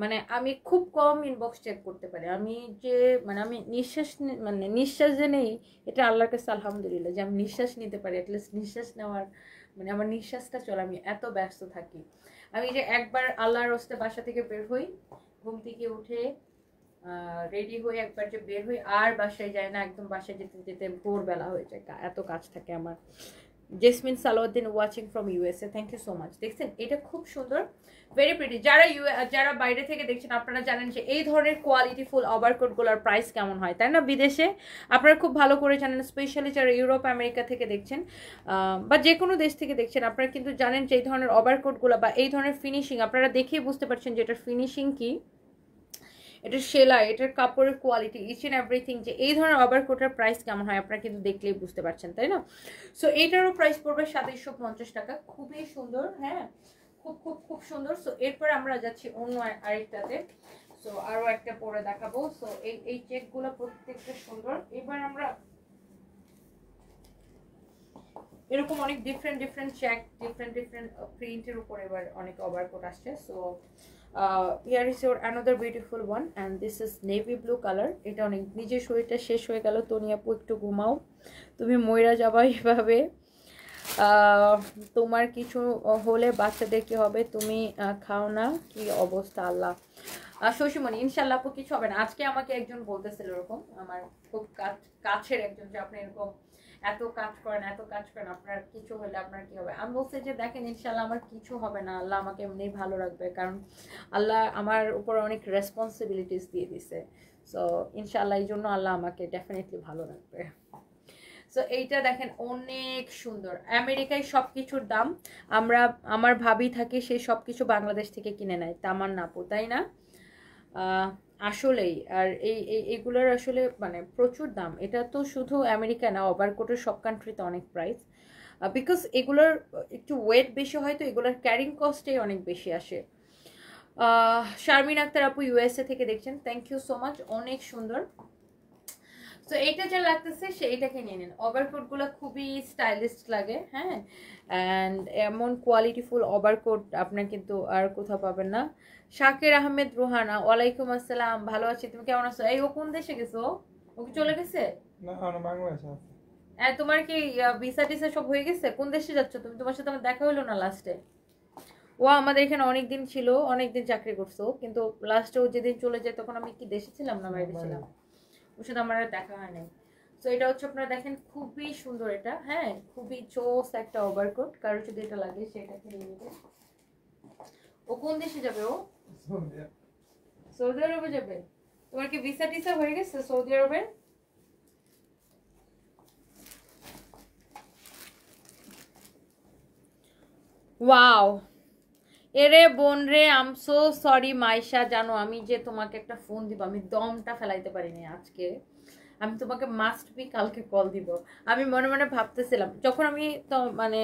মানে আমি খুব কম ইনবক্স চেক করতে পারি। আমি যে মানে আমি নিঃশ্বাস যে নেই, এটা আল্লাহর কাছে আলহামদুলিল্লাহ যে আমি নিঃশ্বাস নিতে পারি, অ্যাটলিস্ট নিঃশ্বাস নেওয়ার, মানে আমার নিঃশ্বাসটা চলে, আমি এত ব্যস্ত থাকি। আমি যে একবার আল্লাহর রাস্তায় বাসা থেকে বের হই, ঘুম থেকে উঠে রেডি হয়ে একবার যে বের হই, আর বাসায় যায় না, একদম বাসায় যেতে যেতে ভোরবেলা হয়ে যায়, এত কাজ থাকে আমার। Jesmin Salauddin watching from USA, thank you so much. দেখছেন এটা খুব সুন্দর, ভেরি প্রিটি। যারা বাইরে থেকে দেখছেন আপনারা জানেন যে এই ধরনের কোয়ালিটিফুল ওভারকোটগুলোর প্রাইস কেমন হয়, তাই না? বিদেশে আপনারা খুব ভালো করে জানেন, স্পেশালি যারা ইউরোপ আমেরিকা থেকে দেখছেন বা যে কোনো দেশ থেকে দেখছেন, আপনারা কিন্তু জানেন যে এই ধরনের ওভারকোটগুলো বা এই ধরনের ফিনিশিং আপনারা দেখেই বুঝতে পারছেন যে এটার ফিনিশিং কি, এটার সেলাই, এটার কাপড়ের কোয়ালিটি, ইচ অ্যান্ড এভরিথিং, যে এই ধরনের ওভারকোটের প্রাইস কেমন হয় আপনারা কিন্তু দেখলেই বুঝতে পারছেন, তাই না? সো এইটারও প্রাইস পড়বে 2750 টাকা, খুবই সুন্দর। হ্যাঁ, খুব খুব খুব সুন্দর। সো এরপর আমরা যাচ্ছি অন্য আরেকটাতে, সো আরও একটা পরে দেখাবো। সো এই চেকগুলো প্রত্যেকটা সুন্দর। এবার আমরা এরকম অনেক ডিফারেন্ট চেক, ডিফারেন্ট প্রিন্টের উপর এবার অনেক ওভারকোট আসছে। So here is your another beautiful one and this is navy blue color. এটা অনেক, নিজের শরীরটা শেষ হয়ে গেল, তনি আপু একটু ঘুমাও, তুমি মইরা যাবা এভাবে, তোমার কিছু হলে বাচ্চাদের কি হবে, তুমি খাও না, কি অবস্থা? আল্লাহ শশীমণি, ইনশাল্লাহ আপু কিছু হবে না। আজকে আমাকে একজন বলতেছিল এরকম, আমার খুব কাছের একজন, যে আপনি এরকম এত কাজ করেন আপনার কিছু হলে আপনার কি হবে? আমি বলছি যে দেখেন ইনশাল্লাহ আমার কিছু হবে না, আল্লাহ আমাকে এমনি ভালো রাখবে, কারণ আল্লাহ আমার উপর অনেক রেসপন্সিবিলিটিস দিয়ে দিছে। সো ইনশাল্লাহ এই জন্য আল্লাহ আমাকে ডেফিনেটলি ভালো রাখবে। সো এইটা দেখেন অনেক সুন্দর। আমেরিকায় সব কিছুর দাম, আমার ভাবি থাকে, সে সব কিছু বাংলাদেশ থেকে কিনে নেয়, তামান্না আপু, তাই না? আসলেই। আর এইগুলোর আসলে মানে প্রচুর দাম। এটা তো শুধু আমেরিকা না, ওভারকোটের সব কান্ট্রিতে অনেক প্রাইস, বিকজ এগুলোর একটু ওয়েট বেশি হয়, তো এগুলোর ক্যারিং কস্টে অনেক বেশি আসে। শারমিন আক্তার আপু ইউএসএ থেকে দেখছেন, থ্যাংক ইউ সো মাচ, অনেক সুন্দর। তো এইটা যা লাগতেছে সেইটাকে নিয়ে নিন। ওভারকোট গুলো খুবই স্টাইলিশ লাগে, হ্যাঁ, অ্যান্ড এমন কোয়ালিটিফুল ওভারকোট আপনার কিন্তু আর কোথাও পাবেন না। শাকির আহমেদ রোহানা, ওয়ালাইকুম আসসালাম, ভালো আছি, তুমি কেমন আছো? এই ও কোন দেশে গেছো? ও কি চলে গেছে? না বাংলাদেশে আছে। তোমার কি ভিসা টিসা সব হয়ে গেছে? কোন দেশে যাচ্ছ তুমি? তোমার সাথে আমার দেখা হলো না লাস্টে। ও আমাদের এখানে অনেকদিন ছিল, অনেকদিন চাকরি করছো, কিন্তু লাস্টে ও যেদিন চলে যায় তখন আমি কি দেশে ছিলাম না বাইরে ছিলাম, ওর সাথে আমার আর দেখা হয় নাই। তো এটা হচ্ছে আপনারা দেখেন খুবই সুন্দর, এটা হ্যাঁ খুবই চোস একটা ওভারকোট, কারো যদি এটা লাগে সেটাকে নিয়ে নেবে। ও কোন দেশে যাবে? ও সৌদি আরবে যাবে। তোমার কি ভিসা টিসা হয়ে গেছে সৌদি আরবের? ওয়াও, এরে বোন রে, আম সো সরি মাইশা, জানো আমি যে তোমাকে একটা ফোন দিব, আমি দমটা ফেলাইতে পারিনি আজকে। আমি তোমাকে মাস্ট বি কালকে কল দিব। আমি মনে মনে ভাবতেছিলাম যখন আমি তো মানে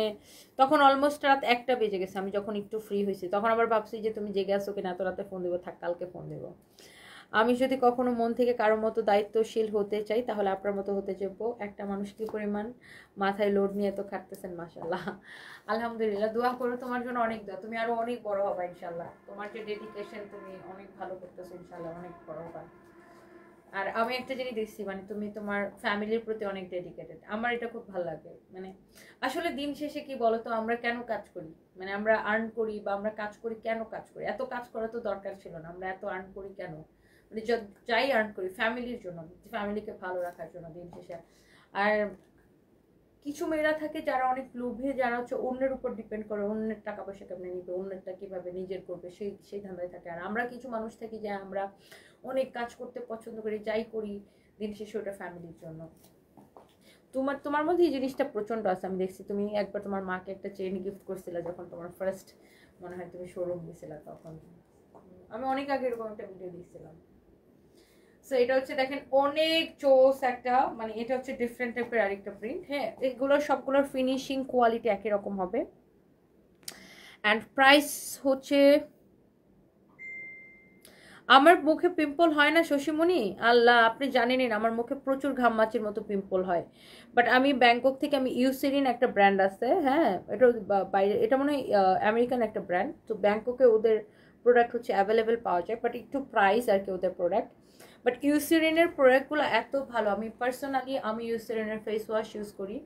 তখন অলমোস্ট রাত 1টা বেজে গেছে, আমি যখন একটু ফ্রি হয়েছি তখন আবার ভাবছি যে তুমি জেগে আসো কিনা, এত রাতে ফোন দেবো, থাক কালকে ফোন দেবো। আমি যদি কখনো মন থেকে কারো মতো দায়িত্বশীল হতে চাই তাহলে আপনার মতো হতে যাবো। একটা মানুষ কি পরিমাণ মাথায় লোড নিয়ে তো খাটতেছেন, মাশাল্লাহ, আলহামদুলিল্লাহ। দোয়া করো তোমার জন্য, অনেক দোয়া, তুমি আরো অনেক বড় হবে ইনশাল্লাহ। তোমার যে ডেডিকেশন, তুমি অনেক ভালো করতেছো ইনশাল্লাহ, অনেক বড় হবে। আর আমি একটা জিনিস দেখছি, মানে তুমি তোমার ফ্যামিলির প্রতি অনেক ডেডিকেটেড, আমার এটা খুব ভালো লাগে। মানে আসলে দিন শেষে কি বলতো, আমরা কেন কাজ করি, মানে আমরা আর্ন করি বা আমরা কাজ করি, কেন কাজ করি? এত কাজ করা তো দরকার ছিল না, আমরা এত আর্ন করি কেন? মানে যাই আর্ন করি ফ্যামিলির জন্য, ফ্যামিলিকে ভালো রাখার জন্য দিন শেষে। আর কিছু মেয়েরা থাকে যারা অনেক লোভে, যারা হচ্ছে অন্যের উপর ডিপেন্ড করে, অন্যের টাকা পয়সা কেমনে নিবে, অন্যেরটা কিভাবে নিজের করবে, সেই সেই ধান্দায় থাকে। আর আমরা কিছু মানুষ থাকি যে আমরা অনেক কাজ করতে পছন্দ করি, যাই করি দিন শেষে ওটা ফ্যামিলির জন্য। তোমার তোমার মধ্যে এই জিনিসটা প্রচন্ড আছে, আমি দেখছি। তুমি একবার তোমার মাকে একটা চেইন গিফট করছিলে যখন তোমার ফার্স্ট মনে হয় তুমি শোরুম গেছিলা, তখন আমি অনেক আগে এরকম একটা ভিডিও দিয়েছিলাম। সো এটা হচ্ছে দেখেন অনেক চোস একটা, মানে এটা হচ্ছে ডিফারেন্ট টাইপের আরেকটা প্রিন্ট, হ্যাঁ এগুলোর সবগুলোর ফিনিশিং কোয়ালিটি একই রকম হবে। অ্যান্ড প্রাইস হচ্ছে, আমার মুখে পিম্পল হয় না শশীমণি, আল্লাহ আপনি জানেনই না আমার মুখে প্রচুর ঘামমাচির মতো পিম্পল হয়। বাট আমি ব্যাংকক থেকে, আমি ইউসেরিন একটা ব্র্যান্ড আছে, হ্যাঁ এটা বাইরে, এটা মনে হয় আমেরিকান একটা ব্র্যান্ড, তো ব্যাংককে ওদের প্রোডাক্ট হচ্ছে অ্যাভেলেবেল পাওয়া যায়, বাট একটু প্রাইস আর কি ওদের প্রোডাক্ট। বাট ইউসেরিনের প্রোডাক্টগুলো এত ভালো, আমি পার্সোনালি আমি ইউসেরিনের ফেস ওয়াশ ইউজ করি,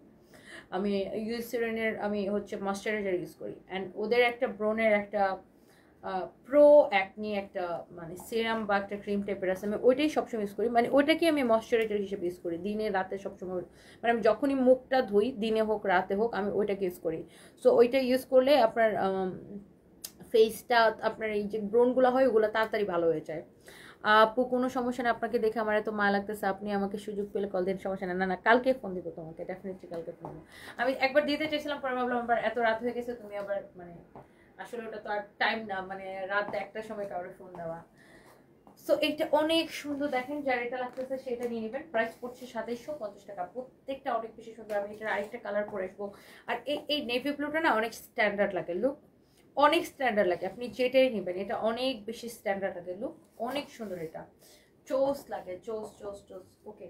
আমি ইউসেরিনের আমি হচ্ছে ময়শ্চারাইজার ইউজ করি, অ্যান্ড ওদের একটা ব্রনের একটা প্রো অ্যাকনি একটা মানে সিরাম বা একটা ক্রিম টাইপের আছে, আমি ওইটাই সবসময় ইউজ করি, মানে ওইটাকে আমি ময়শ্চারাইজার হিসেবে ইউজ করি দিনে রাতে সবসময়। মানে আমি যখনই মুখটা ধুই, দিনে হোক রাতে হোক, আমি ওইটাকে ইউজ করি। সো ওইটা ইউজ করলে আপনার ফেসটা, আপনার এই যে ব্রনগুলো হয় ওগুলো তাড়াতাড়ি ভালো হয়ে যায়। আপু কোনো সমস্যা না, আপনাকে দেখে আমার এত মায়া লাগতেছে, আপনি আমাকে সুযোগ পেলে কল দিন, সমস্যা না। না না, কালকে ফোন দিব তোমাকে, ডেফিনেটলি কালকে ফোন দিব। আমি একবার দিতে চাইছিলাম, পরে ভাবলাম আবার এত রাত হয়ে গেছে, তুমি আবার মানে আসলে ওটা তো আর টাইম না, মানে রাত 1টার সময় কারোর ফোন দেওয়া। সো এটা অনেক সুন্দর, দেখেন যার এটা লাগতেছে সেটা নিয়ে নেবেন। প্রাইস পড়ছে 2750 টাকা, প্রত্যেকটা অনেক বেশি সুন্দর। আমি এটার আরেকটা কালার পরে আসবো। আর এই নেভি ব্লুটা না অনেক স্ট্যান্ডার্ড লাগে লুক, অনেক স্ট্যান্ডার্ড লাগে, আপনি যেটাই নেবেন এটা অনেক বেশি স্ট্যান্ডার্ড লাগে লুক, অনেক সুন্দর, এটা চোস লাগে, চোস চোস চোস। ওকে,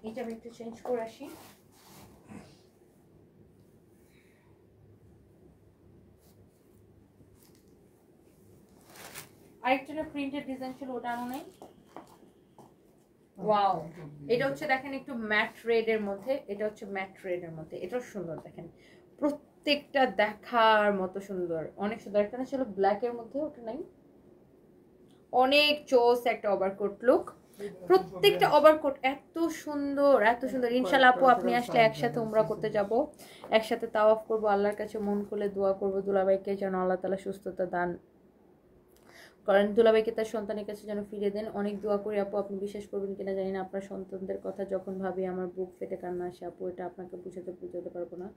এটা আমি একটু চেঞ্জ করে আসি। আরেকটা প্রিন্টেড ডিজাইন ছিল, ওটা আনো নাই। ওয়াও, এটা হচ্ছে দেখেন একটু ম্যাট রেড এর মধ্যে, এটা হচ্ছে ম্যাট রেড এর মধ্যে, এটাও সুন্দর দেখেন, প্রত্যেকটা দেখার মতো সুন্দর, অনেক সুন্দর। একটা ছিল ব্ল্যাক এর মধ্যে, ওটা নাই, অনেক চোস একটা ওভারকোট লুক, প্রত্যেকটা ওভারকোট এত সুন্দর, এত সুন্দর। ইনশাআল্লাহ আপু আপনি আসলে একসাথে উমরা করতে যাব, একসাথে তাওয়াফ করব, আল্লাহর কাছে মন খুলে দোয়া করব দুলাভাইকে যেন আল্লাহ তাআলা সুস্থতা দান করেন, দুলাভাইকে তার সন্তানের কাছে যেন ফিরে দেন। অনেক দোয়া করি আপু, আপনি বিশ্বাস করবেন কিনা জানি না, আপনার সন্তানদের কথা যখন ভাবি আমার বুক ফেটে কান্না আসে আপু, এটা আপনাকে বুঝাতে পারবো না।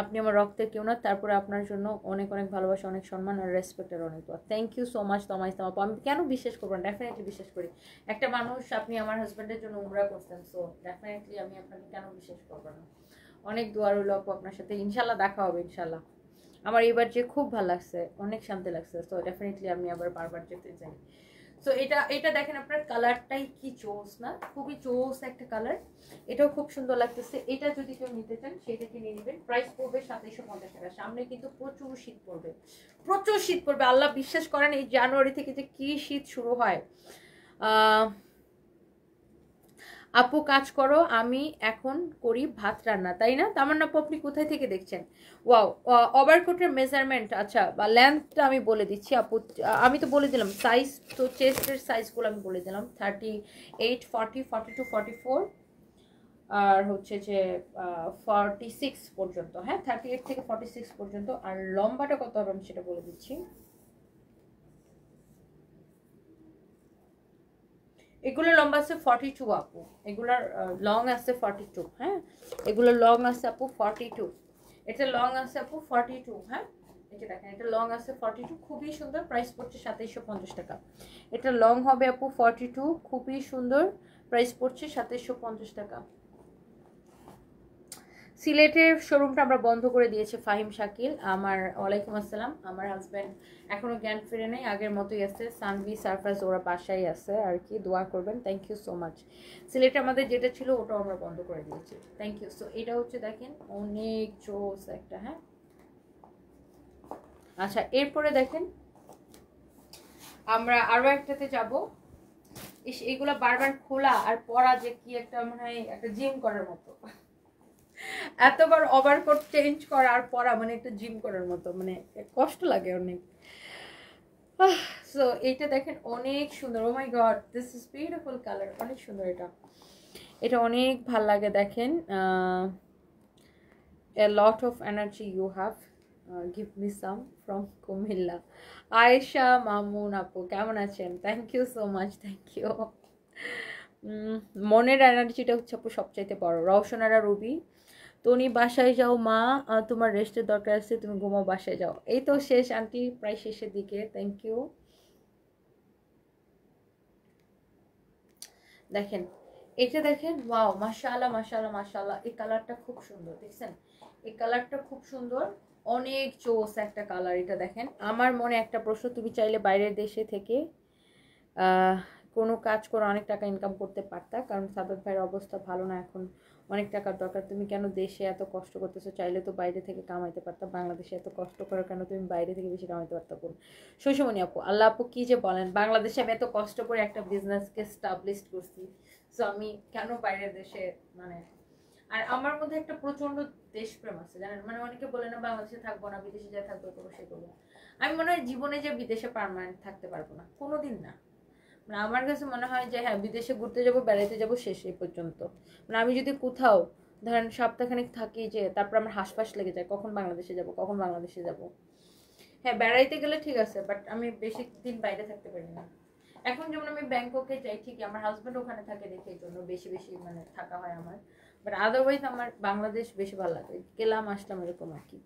আপনি আমার রক্তের কেউ না, তারপরে আপনার জন্য অনেক অনেক ভালোবাসা, অনেক সম্মান আর রেসপেক্টের অনেক দোয়া। থ্যাংক ইউ সো মাচ তমাই আপু। আমি কেন বিশ্বাস করবো না, ডেফিনেটলি বিশ্বাস করি। একটা মানুষ, আপনি আমার হাজব্যান্ডের জন্য উমরা করছেন, সো ডেফিনেটলি আমি আপনাকে কেন বিশ্বাস করবো না। অনেক দোয়া রইল আপু আপনার সাথে, ইনশাল্লাহ দেখা হবে ইনশাল্লাহ। আমার এবার যে খুব ভালো লাগছে, অনেক শান্তি লাগছে, সো ডেফিনেটলি আমি আবার বারবার যেতে চাই। সো এটা দেখেন আপনার কালারটাই কি চোস না, খুবই চোস একটা কালার, এটাও খুব সুন্দর লাগতেছে। এটা যদি কেউ নিতে চান সেটা কিনে নেবেন, প্রাইস পড়বে 2750 টাকা। সামনে কিন্তু প্রচুর শীত পড়বে, প্রচুর শীত পড়বে, আল্লাহ বিশ্বাস করেন। এই জানুয়ারি থেকে যে কি শীত শুরু হয়। আপু কাজ করো, আমি এখন করি ভাত রান্না, তাই না? তামান্না আপু আপনি কোথায় থেকে দেখছেন? ওয়াও, ওভারকোটের মেজারমেন্ট আচ্ছা বা লেন্থটা আমি বলে দিচ্ছি আপু। আমি তো বলে দিলাম সাইজ, তো চেস্টের সাইজগুলো আমি বলে দিলাম 38, 40, 42, 44 আর হচ্ছে যে 46 পর্যন্ত। হ্যাঁ, 38 থেকে 46 পর্যন্ত। আর লম্বাটা কত হবে আমি সেটা বলে দিচ্ছি। এগুলো লম্বা আছে 42 আপু, এগুলার লং আছে 42। হ্যাঁ, এগুলো লং আছে আপু 42, এটা লং আছে আপু 42। হ্যাঁ, এটা দেখেন, এটা লং আছে 42, খুবই সুন্দর, প্রাইস পড়ছে 2750 টাকা। এটা লং হবে আপু 42, খুবই সুন্দর, প্রাইস পড়ছে 2750 টাকা। সিলেটের শোরুমটা আমরা বন্ধ করে দিয়েছে ফাহিম শাকিল। ওয়ালাইকুম আসসালাম। আমার হাজব্যান্ড এখনো জ্ঞান ফিরে নেই, আগের মতোই আছে। সানভি সারফাস ওরা বাসায় আছে আর কি, দোয়া করবেন। Thank you so much. সিলেটে আমাদের যেটা ছিল ওটাও আমরা বন্ধ করে দিয়েছি, থ্যাংক ইউ। সো এটা হচ্ছে দেখেন অনেক জোস একটা। হ্যাঁ, আচ্ছা এরপরে দেখেন আমরা আরো একটাতে যাব। এগুলা বারবার খোলা আর পরা যে কি একটা মনে হয় একটা জিম করার মতো, এতবার ওভারকোট চেঞ্জ করা আর পরা মানে একটা জিম করার মতো, মানে কষ্ট লাগে অনেক। সো এইটা দেখেন অনেক সুন্দর, oh my god this is beautiful colour, অনেক সুন্দর। এটা অনেক ভাল লাগে দেখেন। a lot of energy you have, give me some from Comilla. Ayesha Mamun আপু কেমন আছেন? Thank you so much, thank you. মনের এনার্জিটা হচ্ছে আপু সবচাইতে বড়। রওশনারা রুবি, তুমি বাসায় যাও মা, তোমার রেস্টের দরকার আছে, তুমি ঘুমাও, বাসায় যাও। এই তো শেষ আন্টি, প্রায় শেষের দিকে, থ্যাংক ইউ। দেখেন এটা দেখেন, ওয়াও মাশাআল্লাহ মাশাআল্লাহ মাশাআল্লাহ, এই কালারটা খুব সুন্দর, দেখছেন? এই কালারটা খুব সুন্দর, অনেক চোস একটা কালার। এটা দেখেন, আমার মনে একটা প্রশ্ন, তুমি চাইলে বাইরের দেশে থেকে কোনো কাজ করে অনেক টাকা ইনকাম করতে পারতা, কারণ সাদত ভাইয়ের অবস্থা ভালো না এখন, অনেক টাকার দরকার। তুমি কেন দেশে এত কষ্ট করতেছো? চাইলে তো বাইরে থেকে কামাইতে পারতাম, বাংলাদেশে এত কষ্ট করো কেন? তুমি বাইরে থেকে বেশি কামাইতে পারতাম। শৈশমণি আপু, আল্লাহ আপু কি যে বলেন, বাংলাদেশে আমি এত কষ্ট করে একটা বিজনেসকে স্টাবলিশ করছি, সো আমি কেন বাইরের দেশে মানে। আর আমার মধ্যে একটা প্রচন্ড দেশপ্রেম আছে জানেন, মানে অনেকে বলে না বাংলাদেশে থাকবো না, বিদেশে যা থাকবো করবো সে করবো। আমি মনে হয় জীবনে যে বিদেশে পার্মানেন্ট থাকতে পারবো না, কোনোদিন না। মানে আমার কাছে মনে হয় যে হ্যাঁ, বিদেশে ঘুরতে যাবো, বেড়াইতে যাবো, শেষ এই পর্যন্ত। মানে আমি যদি কোথাও ধরেন সপ্তাহখানিক থাকি, যে তারপর আমার হাঁসফাঁস লেগে যায় কখন বাংলাদেশে যাব, কখন বাংলাদেশে যাব। হ্যাঁ, বেড়াইতে গেলে ঠিক আছে, বাট আমি বেশি দিন বাইরে থাকতে পারি না। এখন যেমন আমি ব্যাংককে যাই ঠিকই, আমার হাজব্যান্ড ওখানে থাকে দেখে এই জন্য বেশি বেশি মানে থাকা হয় আমার, বাট আদারওয়াইজ আমার বাংলাদেশ বেশি ভালো লাগে, গেলাম আসলাম এরকম আর কি।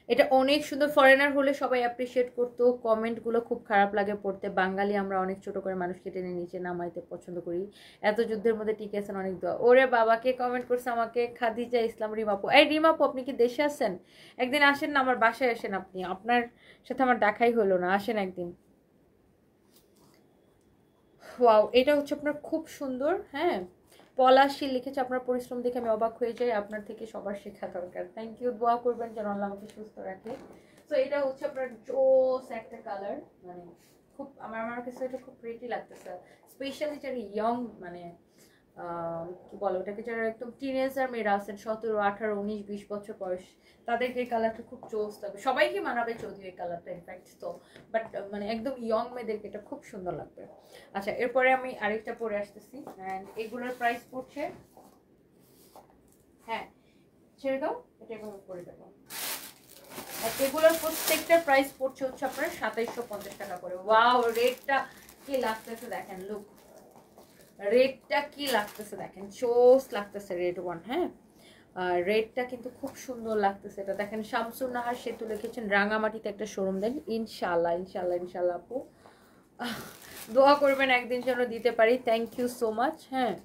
এটা অনেক সুন্দর, ফরেনার হলে সবাই অ্যাপ্রিসিয়েট করতো। কমেন্টগুলো খুব খারাপ লাগে পড়তে, বাঙালি আমরা অনেক ছোট করে মানুষকে টেনে নিচে নামাইতে পছন্দ করি, এত যুদ্ধের মধ্যে টিকে আছেন, অনেক দোয়া। ওরে বাবাকে কমেন্ট করছে আমাকে খাদিজা ইসলাম রিমাপু। এই রিমাপু আপনি কি দেশে আছেন? একদিন আসেন না আমার বাসায়, আসেন আপনি, আপনার সাথে আমার দেখাই হলো না, আসেন একদিন। ওয়াও, এটা হচ্ছে আপনার খুব সুন্দর। হ্যাঁ, পলাশী লিখেছে, আপনার পরিশ্রম দেখে আমি অবাক হয়ে যাই, আপনার থেকে সবার শেখা দরকার। থ্যাংক ইউ, দোয়া করবেন যেন আল্লাহ আমাকে সুস্থ রাখে। তো এটা হচ্ছে আপনার জোস একটা কালার, মানে খুব আমার কাছে এটা খুব প্রিটি লাগতেছে, স্পেশালি যারা ইয়ং মানে কি বলো ওটাকে, যারা একদম টিনেজার মেয়েরা আছেন, 17, 18, 19, 20 বছর বয়স, তাদেরকে এই কালারটা খুব জোস লাগবে, সবাইকে মানাবে যদিও এই কালারটা ইনফ্যাক্ট, তো বাট মানে একদম ইয়ং মেয়েদেরকে এটা খুব সুন্দর লাগবে। আচ্ছা এরপরে আমি আরেকটা পরে আসতেছি, অ্যান্ড এগুলোর প্রাইস পড়ছে, হ্যাঁ ছেড়ে দাও, এটা এভাবে করে দেবো। এগুলোর প্রত্যেকটার প্রাইস পড়ছে হচ্ছে আপনার 2750 টাকা করে। ওয়াও, রেটটা কি লাগতেছে দেখেন, লুক রেডটা কি লাগতেছে দেখেন, চোস লাগতেছে রেড ওয়ান। হ্যাঁ, রেডটা কিন্তু খুব সুন্দর লাগতেছে। এটা দেখেন, শামসুন নাহার সেতু লিখেছেন রাঙামাটিতে একটা শোরুম দেন। ইনশাল্লাহ ইনশাল্লাহ ইনশাল্লাহ আপু, দোয়া করবেন একদিন যেন দিতে পারি। Thank you so much. হ্যাঁ,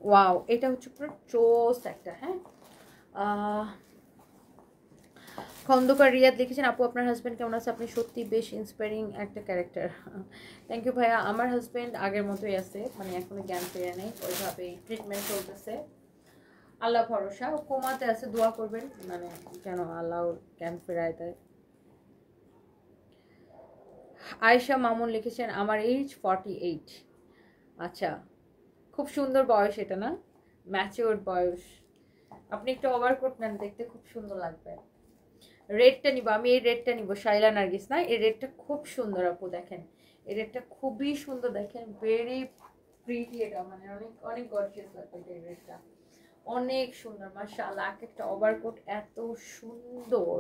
ওয়াও, এটা হচ্ছে পুরো চোস একটা। হ্যাঁ, খন্দকার রিয়াদ লিখেছেন আপু আপনার হাজব্যান্ড কেমন আছে? আপনি সত্যি বেশ ইন্সপায়ারিং একটা ক্যারেক্টার। থ্যাংক ইউ ভাইয়া। আমার হাজব্যান্ড আগের মতোই আছে, মানে এখনো জ্ঞান ফিরে নেই, ওইভাবেই ট্রিটমেন্ট চলতেছে, আল্লাহ ভরসা। ও কোমাতে আছে, দোয়া করবেন মানে কেন আল্লাহ ওর জ্ঞান ফেরায় দেয়। আয়েশা মামুন লিখেছেন আমার এইজ 48। আচ্ছা, খুব সুন্দর বয়স এটা না, ম্যাচিওর বয়স। আপনি একটু ওভারকোট নেন, দেখতে খুব সুন্দর লাগবে। রেডটা নিব আমি, এই রেডটা নিব, শাইলা নার্গিস না, এই রেডটা খুব সুন্দর আপু, দেখেন এই রেডটা খুবই সুন্দর, দেখেন ভেরি প্রিটি, এটা মানে অনেক অনেক গর্জিয়াস লাগবে এই রেডটা, অনেক সুন্দর মাশাআল্লাহ। এক একটা ওভারকোট এত সুন্দর,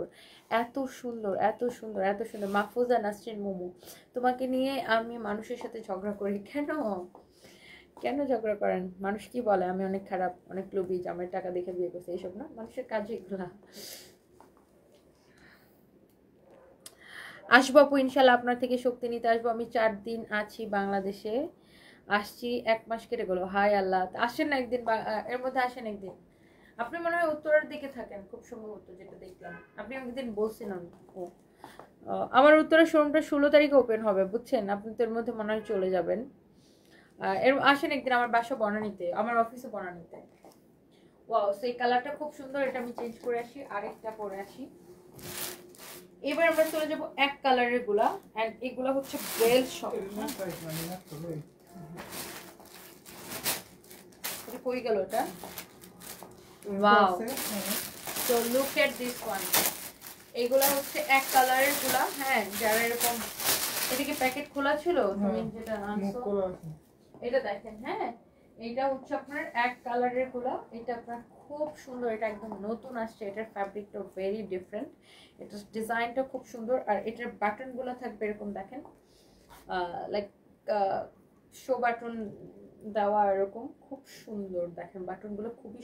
এত সুন্দর, এত সুন্দর, এত সুন্দর। মাহফুজা নাসরিন মোমো, তোমাকে নিয়ে আমি মানুষের সাথে ঝগড়া করি কেন? কেন ঝগড়া করেন? মানুষ কি বলে আমি অনেক খারাপ, অনেক লোভী, আমার টাকা দেখে বিয়ে করছে, এইসব না, মানুষের কাজ এগুলা। আসবো আপু ইনশাল্লাহ, আপনার থেকে শক্তি নিতে আসবো। আমি 4 দিন আছি বাংলাদেশে, আসছি 1 মাস কেটে গেলো। হাই আল্লাহ, আসেন না একদিন, এর মধ্যে আসেন একদিন। আপনি মনে হয় উত্তরের দিকে থাকেন খুব সম্ভবত, যেটা দেখলাম আপনি একদিন বলছিলেন। ও, আমার উত্তরের শোরুমটা 16 তারিখে ওপেন হবে বুঝছেন, আপনি তো এর মধ্যে মনে হয় চলে যাবেন। এর আসেন একদিন, আমার বাসা বনানীতে, আমার অফিসে বনানীতে। ওয়াও, সেই কালারটা খুব সুন্দর, এটা আমি চেঞ্জ করে আসি, আরেকটা পরে আসি। এবার আমরা চলে যাব এক কালারের গুলা, এন্ড এগুলা হচ্ছে বেল শপ। এটা কই গেল এটা? Wow, so look at this one. এগুলা হচ্ছে এক কালারের গুলা। হ্যাঁ, যারা এরকম, এদিকে প্যাকেট খোলা ছিল, তুমি যেটা আনছো এটা দেখেন। হ্যাঁ, এটা হচ্ছে আপনার এক কালারের গুলা, এটা আপনার খুব সুন্দর, এটা একদম নতুন আসছে, এটার ফ্যাব্রিকটা ভেরি ডিফারেন্ট, এটার ডিজাইনটা খুব সুন্দর, আর এটার বাটন গুলো থাকবে এরকম দেখেন, লাইক শো বাটন দেওয়া, এরকম খুব সুন্দর দেখেন, বাটন গুলো খুবই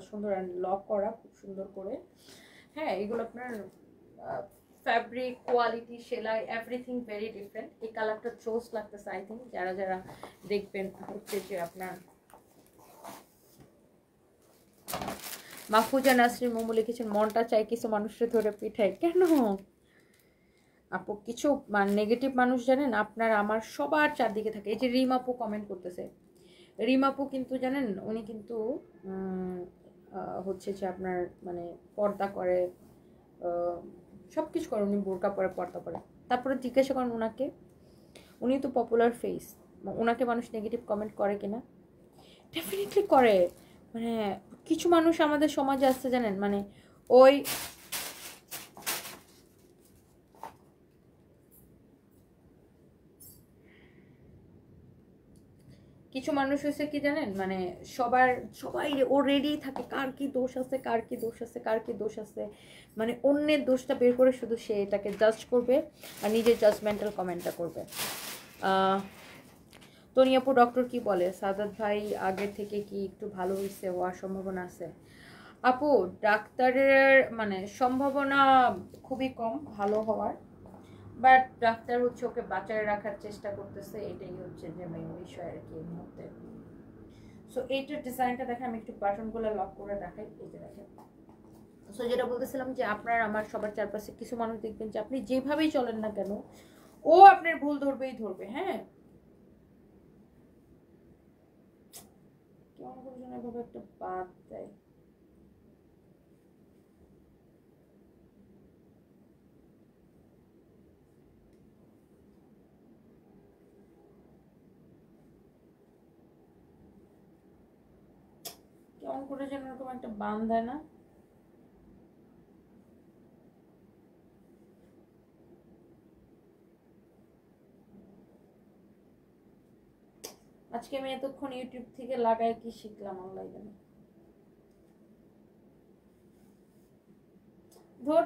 সুন্দর, আর লক করা খুব সুন্দর করে। হ্যাঁ, এগুলো আপনার ফ্যাব্রিক কোয়ালিটি, সেলাই, এভরিথিং ভেরি ডিফারেন্ট। এই কালারটা চোস লাগতেছে, আই থিঙ্ক যারা যারা দেখবেন হচ্ছে যে আপনার। মাহফুজা নাসরিন মোমো লিখেছেন মনটা চাই কিছু মানুষের ধরে পিঠাই কেন? আপু কিছু নেগেটিভ মানুষ জানেন আপনার আমার সবার চারদিকে থাকে। এই যে রিমাপু কমেন্ট করতেছে, রিমাপু কিন্তু জানেন উনি কিন্তু হচ্ছে যে আপনার মানে পর্দা করে, সব কিছু করে, উনি বোরকা পরে, পর্দা পরে। তারপরে জিজ্ঞাসা করেন ওনাকে, উনি তো পপুলার ফেস, ওনাকে মানুষ নেগেটিভ কমেন্ট করে কিনা? ডেফিনেটলি করে। মানে কিছু মানুষ আমাদের সমাজে আসছে জানেন, মানে ওই কিছু মানুষ হয়েছে কি জানেন, মানে সবাই ও রেডি থাকে, কার কি দোষ আছে, কার কি দোষ আছে, কার কি দোষ আছে, মানে অন্যের দোষটা বের করে শুধু সে এটাকে জাজ করবে আর নিজের জাজমেন্টাল কমেন্টটা করবে। তনিয়াপু ডক্টর কি বলে, সাদাত ভাই আগের থেকে কি একটু ভালো হয়েছে, হওয়ার সম্ভাবনা আছে? আপু ডাক্তারের মানে সম্ভাবনা খুবই কম ভালো হওয়ার, বাট ডাক্তার হচ্ছে ওকে বাঁচায় রাখার চেষ্টা করতেছে, এটাই হচ্ছে যে মেইন বিষয় আর কি এই মুহূর্তে। সো এইটার ডিজাইনটা দেখেন, আমি একটু বাটনগুলো লক করে দেখাই, এই যে দেখেন। সো যেটা বলতেছিলাম যে আপনার আমার সবার চারপাশে কিছু মানুষ দেখবেন যে আপনি যেভাবেই চলেন না কেন ও আপনার ভুল ধরবেই ধরবে। হ্যাঁ, কেমন করে যেন এভাবে একটা বাদ দেয়, কেমন করে যেন এরকম একটা বান দেয় না। আজকে আমি এতক্ষণ ইউটিউব থেকে লাগাই কি শিখলাম আল্লাহ জানে। ধর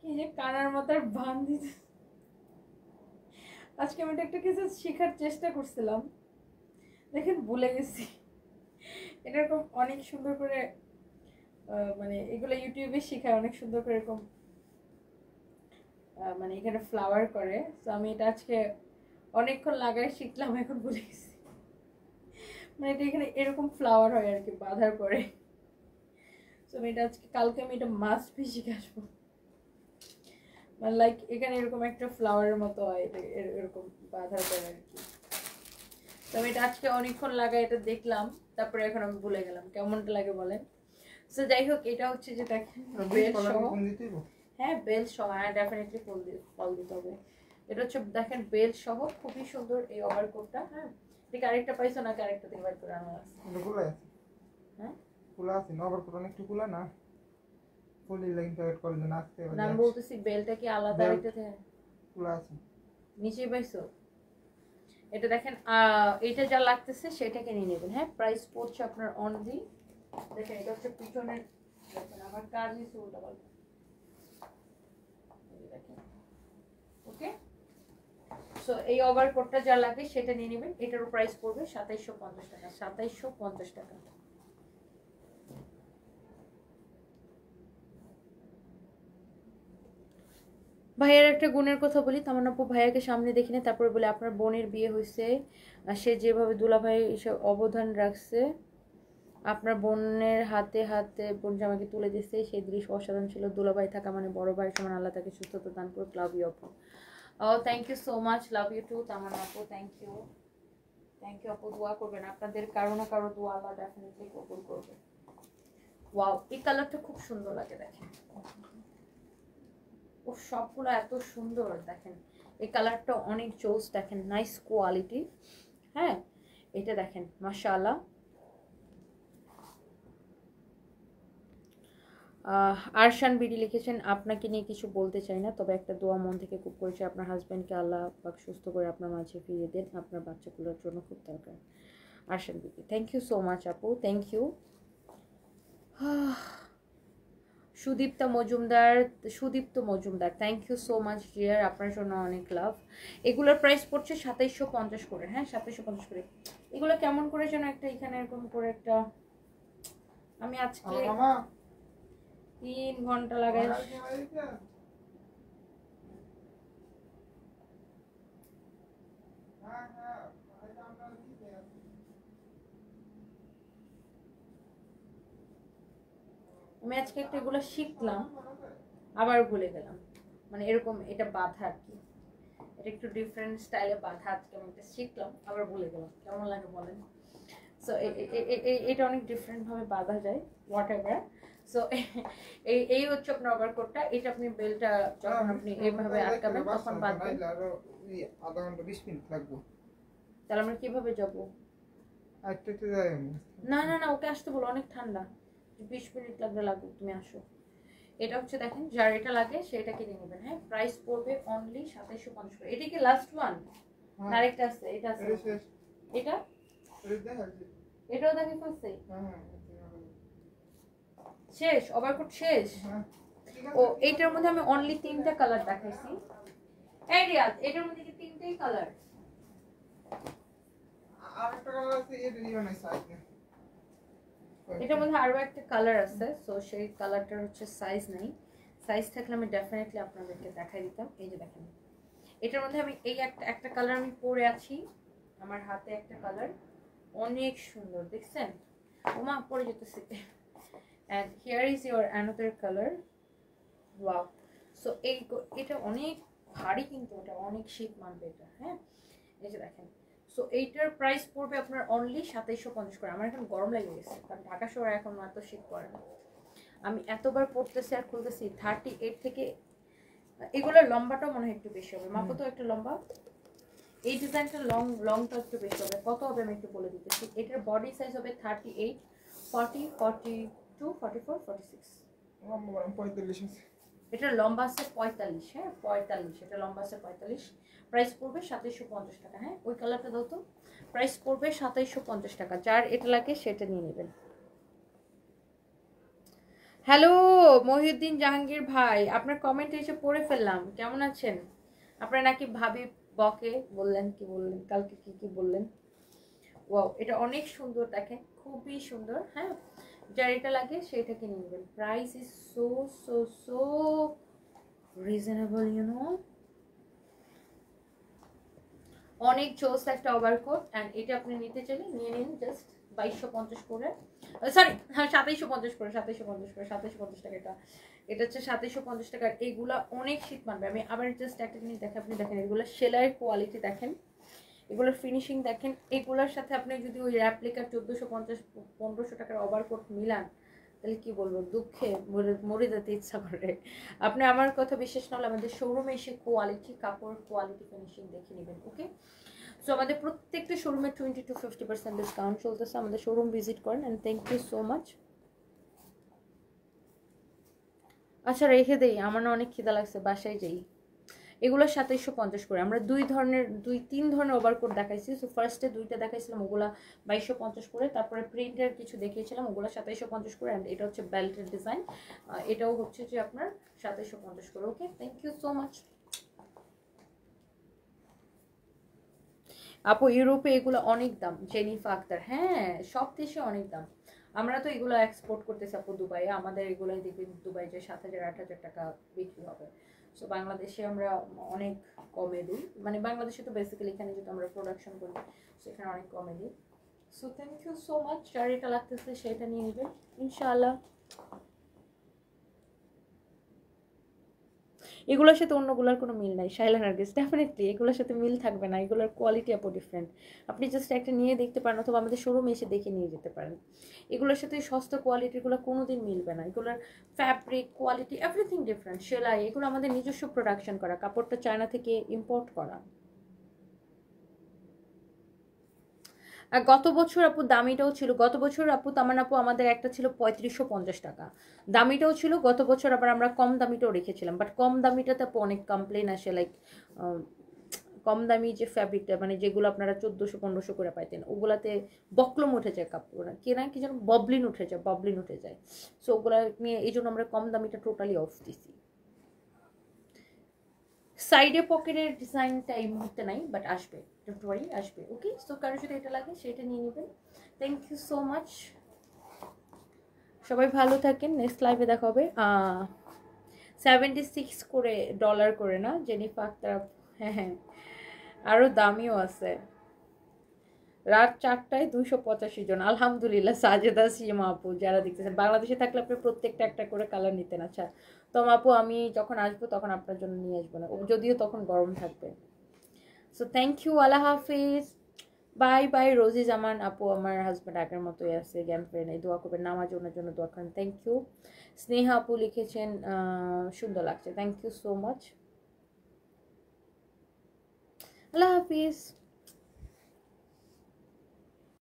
এই যে কানার মাথার বান দিতে, আজকে আমি একটা কিছু শেখার চেষ্টা করছিলাম, দেখেন ভুলে গেছি। এরকম অনেক সুন্দর করে মানে এগুলো ইউটিউবে শেখায় অনেক সুন্দর করে এরকম মানে এখানে ফ্লাওয়ার করে। তো আমি এটা আজকে অনেকক্ষণ লাগাই শিখলাম, এখন ভুলে গেছি। মানে এটা এখানে এরকম ফ্লাওয়ার হয় আর কি বাঁধার পরে। তো আমি এটা আজকে কালকে আমি এটা মাস্ট বি শিখে আসবো। মানে লাইক এখানে এরকম একটা ফ্লাওয়ারের মতো হয়, এটা এরকম বাঁধার পরে আর কি। তো আমি এটা আজকে অনেকক্ষণ লাগাই এটা দেখলাম, তারপরে এখন আমি ভুলে গেলাম কেমনটা লাগে বলেন। তো যাই হোক, এটা হচ্ছে যে দেখেন বেল সহ, হ্যাঁ বেল সহ, হ্যাঁ ডেফিনেটলি ফল দিতে হবে। এটা হচ্ছে দেখেন বেল সহ খুবই সুন্দর এই ওভারকোটটা। হ্যাঁ ঠিক আরেকটা পাইছো না, আরেকটা থেকে বার করে আনা আছে। হ্যাঁ খোলা আছে না, ওভারকোট অনেকটা খোলা না, ফুলি লাইন প্যাকেট করে দেন আসতে হবে। আমি বলতেছি বেলটা কি আলাদা আরেকটা থেকে খোলা আছে নিচে পাইছো? এটা দেখেন এটা যা লাগতেছে সেটা কিনে নেবেন। হ্যাঁ প্রাইস পড়ছে আপনার অনলি, দেখেন এটা হচ্ছে পিছনের, দেখেন আমার কাজ নিচে উল্টা পাল্টা, দেখেন ওকে। সো এই ওভারকোটটা যা লাগে সেটা নিয়ে নেবেন। এটার প্রাইস পড়বে 2750 টাকা, 2750 টাকা। ভাইয়ের একটা গুণের কথা বলি, তামান্না আপু ভাইয়াকে সামনে দেখি না, তারপরে বলে আপনার বোনের বিয়ে হয়েছে, সে যেভাবে দুলাভাই এসব অবদান রাখছে, আপনার বোনের হাতে হাতে বোন জামাকে তুলে দিচ্ছে, সেই দৃশ্য অসাধারণ ছিল। দুলাভাই থাকা মানে বড় ভাই সমান, আল্লাহ তাকে সুস্থতা দান করুক। লাভ ইউ আপু। Thank you so much, love you too Tamanna আপু, থ্যাংক ইউ আপু। দোয়া করবেন, আপনাদের কারো না কারো দোয়া আল্লাহ ডেফিনেটলি কবুল করবে। ওয়াও এই কালারটা খুব সুন্দর লাগে, দেখেন ও সবগুলো এত সুন্দর। দেখেন এই কালারটা অনেক জোস, দেখেন নাইস কোয়ালিটি। হ্যাঁ এটা দেখেন মাশাআল্লাহ। আরশান বিডি লিখেছেন, আপনাকে নিয়ে কিছু বলতে চাই না, তবে একটা দোয়া মন থেকে খুব করেছে, আপনার হাজব্যান্ডকে আল্লাহ পাক সুস্থ করে আপনার মাঝে ফিরিয়ে দেন, আপনার বাচ্চাগুলোর জন্য খুব দরকার। Arshan BD, thank you so much আপু, thank you. Sudipta Majumdar, thank you so much dear, আপনার জন্য অনেক লাভ। এগুলোর প্রাইস পড়ছে 2750 করে। হ্যাঁ 2750 করে। এগুলো কেমন করে যেন একটা এখানে এরকম করে একটা, আমি আজকে 3 ঘন্টা লাগাই। আমি আজকে একটা এগুলো শিখলাম, আবার ভুলে গেলাম। মানে এরকম এটা বাঁধা আর কি, এটা একটু ডিফারেন্ট স্টাইলে বাঁধা। আজকে আমি এটা শিখলাম, আবার ভুলে গেলাম, কেমন লাগে বলেন। সো এটা অনেক ডিফারেন্ট ভাবে বাঁধা যায়, হোয়াট এভার। সো এই হচ্ছে আপনার ওভারকোটটা। এটা আপনি বেলটা যখন আপনি এইভাবে আটকাবেন তখন বাঁধবেন। আধা ঘন্টা 20 মিনিট লাগবে। তাহলে আমরা কিভাবে যাবো? না না না, ওকে আসতে বলো, অনেক ঠান্ডা, 20 মিনিট লাগুক, তুমি আসো। এটা হচ্ছে দেখেন যার এটা লাগে সেটা কিনে নেবেন। হ্যাঁ প্রাইস পড়বে অনলি 2750 করে। এটা কি লাস্ট ওয়ান? আরেকটা আছে, এটা আছে, এটা এটাও দেখে ফেলছে, শেষ ওভারকোট শেষ। ও এইটার মধ্যে আমি অনলি 3টা কালার দেখাইছি। এই রিয়াজ, এটার মধ্যে কি 3টাই কালার? আরেকটা কালার আছে, এটা দিও না সাইজ না, এটার মধ্যে আরো একটা কালার আছে। সো সেই কালারটার হচ্ছে সাইজ নাই, সাইজ থাকলে আমি ডেফিনেটলি আপনাদেরকে দেখাই দিতাম। এই যে দেখেন এটার মধ্যে আমি এই একটা কালার আমি পরে আছি, আমার হাতে একটা কালার অনেক সুন্দর, দেখছেন? ওমা পরে যেতেছে। and here is your another color. wow, so এটা অনেক ভারী, কিন্তু এটা অনেক শীত মানবে এটা। হ্যাঁ এই যে দেখেন, সো এইটার প্রাইস পড়বে আপনার অনলি 2750 করে। আমার এখন গরম লেগে গেছে, কারণ ঢাকা শহরে এখন এত শীত পড়ে না। আমি এতবার পড়তেছি আর খুলতেছি। 38 থেকে, এগুলোর লম্বাটাও মনে হয় একটু বেশি হবে। মাপো তো একটা লম্বা, এই ডিজাইনটা লংটা একটু বেশি হবে। কত হবে আমি একটু বলে দিতেছি। এটার বডি সাইজ হবে 38, 40, 42, 44, 46। লম্বা 45 আছে। এটা লম্বা আছে 45। হ্যাঁ 45, এটা লম্বা আছে 45। প্রাইস পড়বে 2750 টাকা। হ্যাঁ ওই কালারটা দাও তো। প্রাইস পড়বে 2750 টাকা। যার এটা লাগে সেটা নিয়ে নেবেন। হ্যালো মহিউদ্দিন জাহাঙ্গীর ভাই, আপনার কমেন্ট এসে পড়ে ফেললাম, কেমন আছেন? আপনার নাকি ভাবি বকে বললেন, কি বললেন কালকে, কি কি বললেন? ওয়াও, এটা অনেক সুন্দর, দেখেন খুবই সুন্দর। হ্যাঁ, যার এটা লাগে সেটা কিনে নেবেন। Price is so so so reasonable, অনেক জোস একটা ওভারকোট। অ্যান্ড এটা আপনি নিতে চাইলে নিয়ে নিন, জাস্ট 2250 করে, সরি হ্যাঁ 2750 করে, 2750 টাকা। এটা হচ্ছে 2750 টাকার। এইগুলা অনেক শীত মানবে। আমি আবার জাস্ট একটা জিনিস দেখে, আপনি দেখেন এগুলো সেলাইয়ের কোয়ালিটি দেখেন, এগুলোর ফিনিশিং দেখেন। এগুলোর সাথে আপনি যদি ওই র্যাপ্লিকার 1450-1500 টাকার ওভারকোট মিলান, তাহলে কি বলবো, দুঃখে মরে যেতে ইচ্ছা করে। আপনি আমার কথা বিশ্বাস না হলে আমাদের শোরুমে এসে কোয়ালিটি, কাপড় কোয়ালিটি, ফিনিশিং দেখে নেবেন। ওকে, সো আমাদের প্রত্যেকটা শোরুমে 20-50% ডিসকাউন্ট চলতেছে। আমাদের শোরুম ভিজিট করেন। And thank you so much. আচ্ছা রেখে দেই, আমার না অনেক খিদা লাগছে, বাসায় যাই। এগুলো 2750 করে। আমরা তিন ধরনের ওভারকোট দেখাইছি। সো ফার্স্টে দুইটা দেখাইছিলাম, ওগুলা 2250 করে। তারপরে প্রিন্টের কিছু দেখিয়েছিলাম, ওগুলো 2750 করে। অ্যান্ড এটা হচ্ছে বেল্টের ডিজাইন, এটাও হচ্ছে যে আপনার 2750 করে। ওকে, থ্যাংক ইউ সো মাচ। আপু ইউরোপে এগুলো অনেক দাম, জেনিফা আক্তার, হ্যাঁ সব দেশে অনেক দাম। আমরা তো এগুলো এক্সপোর্ট করতেছি আপু দুবাইয়ে, আমাদের এগুলোই দেখবেন দুবাই যে 7000-8000 টাকা বিক্রি হবে। সো বাংলাদেশে আমরা অনেক কমে দিই, মানে বাংলাদেশে তো বেসিক্যালি এখানে যেহেতু আমরা প্রোডাকশন করি সেখানে অনেক কমে দিই। So thank you so much. যার এটা লাগতেছে সেটা নিয়ে নেবেন ইনশাআল্লাহ। এগুলোর সাথে অন্যগুলোর কোনো মিল নাই শাইলা নার্গিস, ডেফিনেটলি এগুলোর সাথে মিল থাকবে না, এগুলোর কোয়ালিটি আপু ডিফারেন্ট। আপনি জাস্ট একটা নিয়ে দেখতে পারেন, অথবা আমাদের শোরুমে এসে দেখে নিয়ে যেতে পারেন। এগুলোর সাথে সস্তা কোয়ালিটিগুলো কোনোদিন মিলবে না। এগুলোর ফ্যাব্রিক কোয়ালিটি এভরিথিং ডিফারেন্ট। সেলাই এগুলো আমাদের নিজস্ব প্রোডাকশন করা, কাপড়টা চায়না থেকে ইম্পোর্ট করা। আর গত বছর আপু দামিটাও ছিল, গত বছর আপু তামান আপু আমাদের একটা ছিল 3550 টাকা, দামিটাও ছিল গত বছর। আবার আমরা কম দামিটাও রেখেছিলাম, বাট কম দামিটাতে আপু অনেক কমপ্লেন আসে, লাইক কম দামি যে ফ্যাব্রিকটা, মানে যেগুলো আপনারা 1400-1500 করে পাইতেন, ওগুলাতে বকলম উঠে যায়, কাপড় কি যেন ববলিন উঠে যায়। সো ওগুলা নিয়ে এই জন্য আমরা কম দামিটা টোটালি অফ দিছি। সাইডে পকেটের ডিজাইনটা এই মুহূর্তে নাই, বাট আসবে, ডোন্ট ওয়ারি, আসবে। ওকে, সো কারো যদি এটা লাগে সেটা নিয়ে নেবেন। থ্যাংক ইউ সো মাচ, সবাই ভালো থাকেন। নেক্সট লাইভে দেখা হবে। 76 করে ডলার করে না জেনিফা আক্তার? হ্যাঁ হ্যাঁ, আরও দামিও আছে। রাত 4টায় 285 জন, আলহামদুলিল্লাহ। সাজেদা সিমা আপু যারা দেখতেছেন, বাংলাদেশে থাকলে আপনি প্রত্যেকটা একটা করে কালার নিতেন। আচ্ছা তো আপু আমি যখন আসবো তখন আপনার জন্য নিয়ে আসবো না, যদিও তখন গরম থাকবে। সো থ্যাংক ইউ, আল্লাহ হাফিজ, বাই বাই। রোজি জামান আপু আমার হাজব্যান্ড আগের মতোই আছে, জ্ঞান ফেরে নেই, দোয়া করবেন, নামাজ ওনার জন্য দোয়া করেন। Thank you. স্নেহা আপু লিখেছেন সুন্দর লাগছে, থ্যাংক ইউ সো মাচ, আল্লাহ হাফিজ।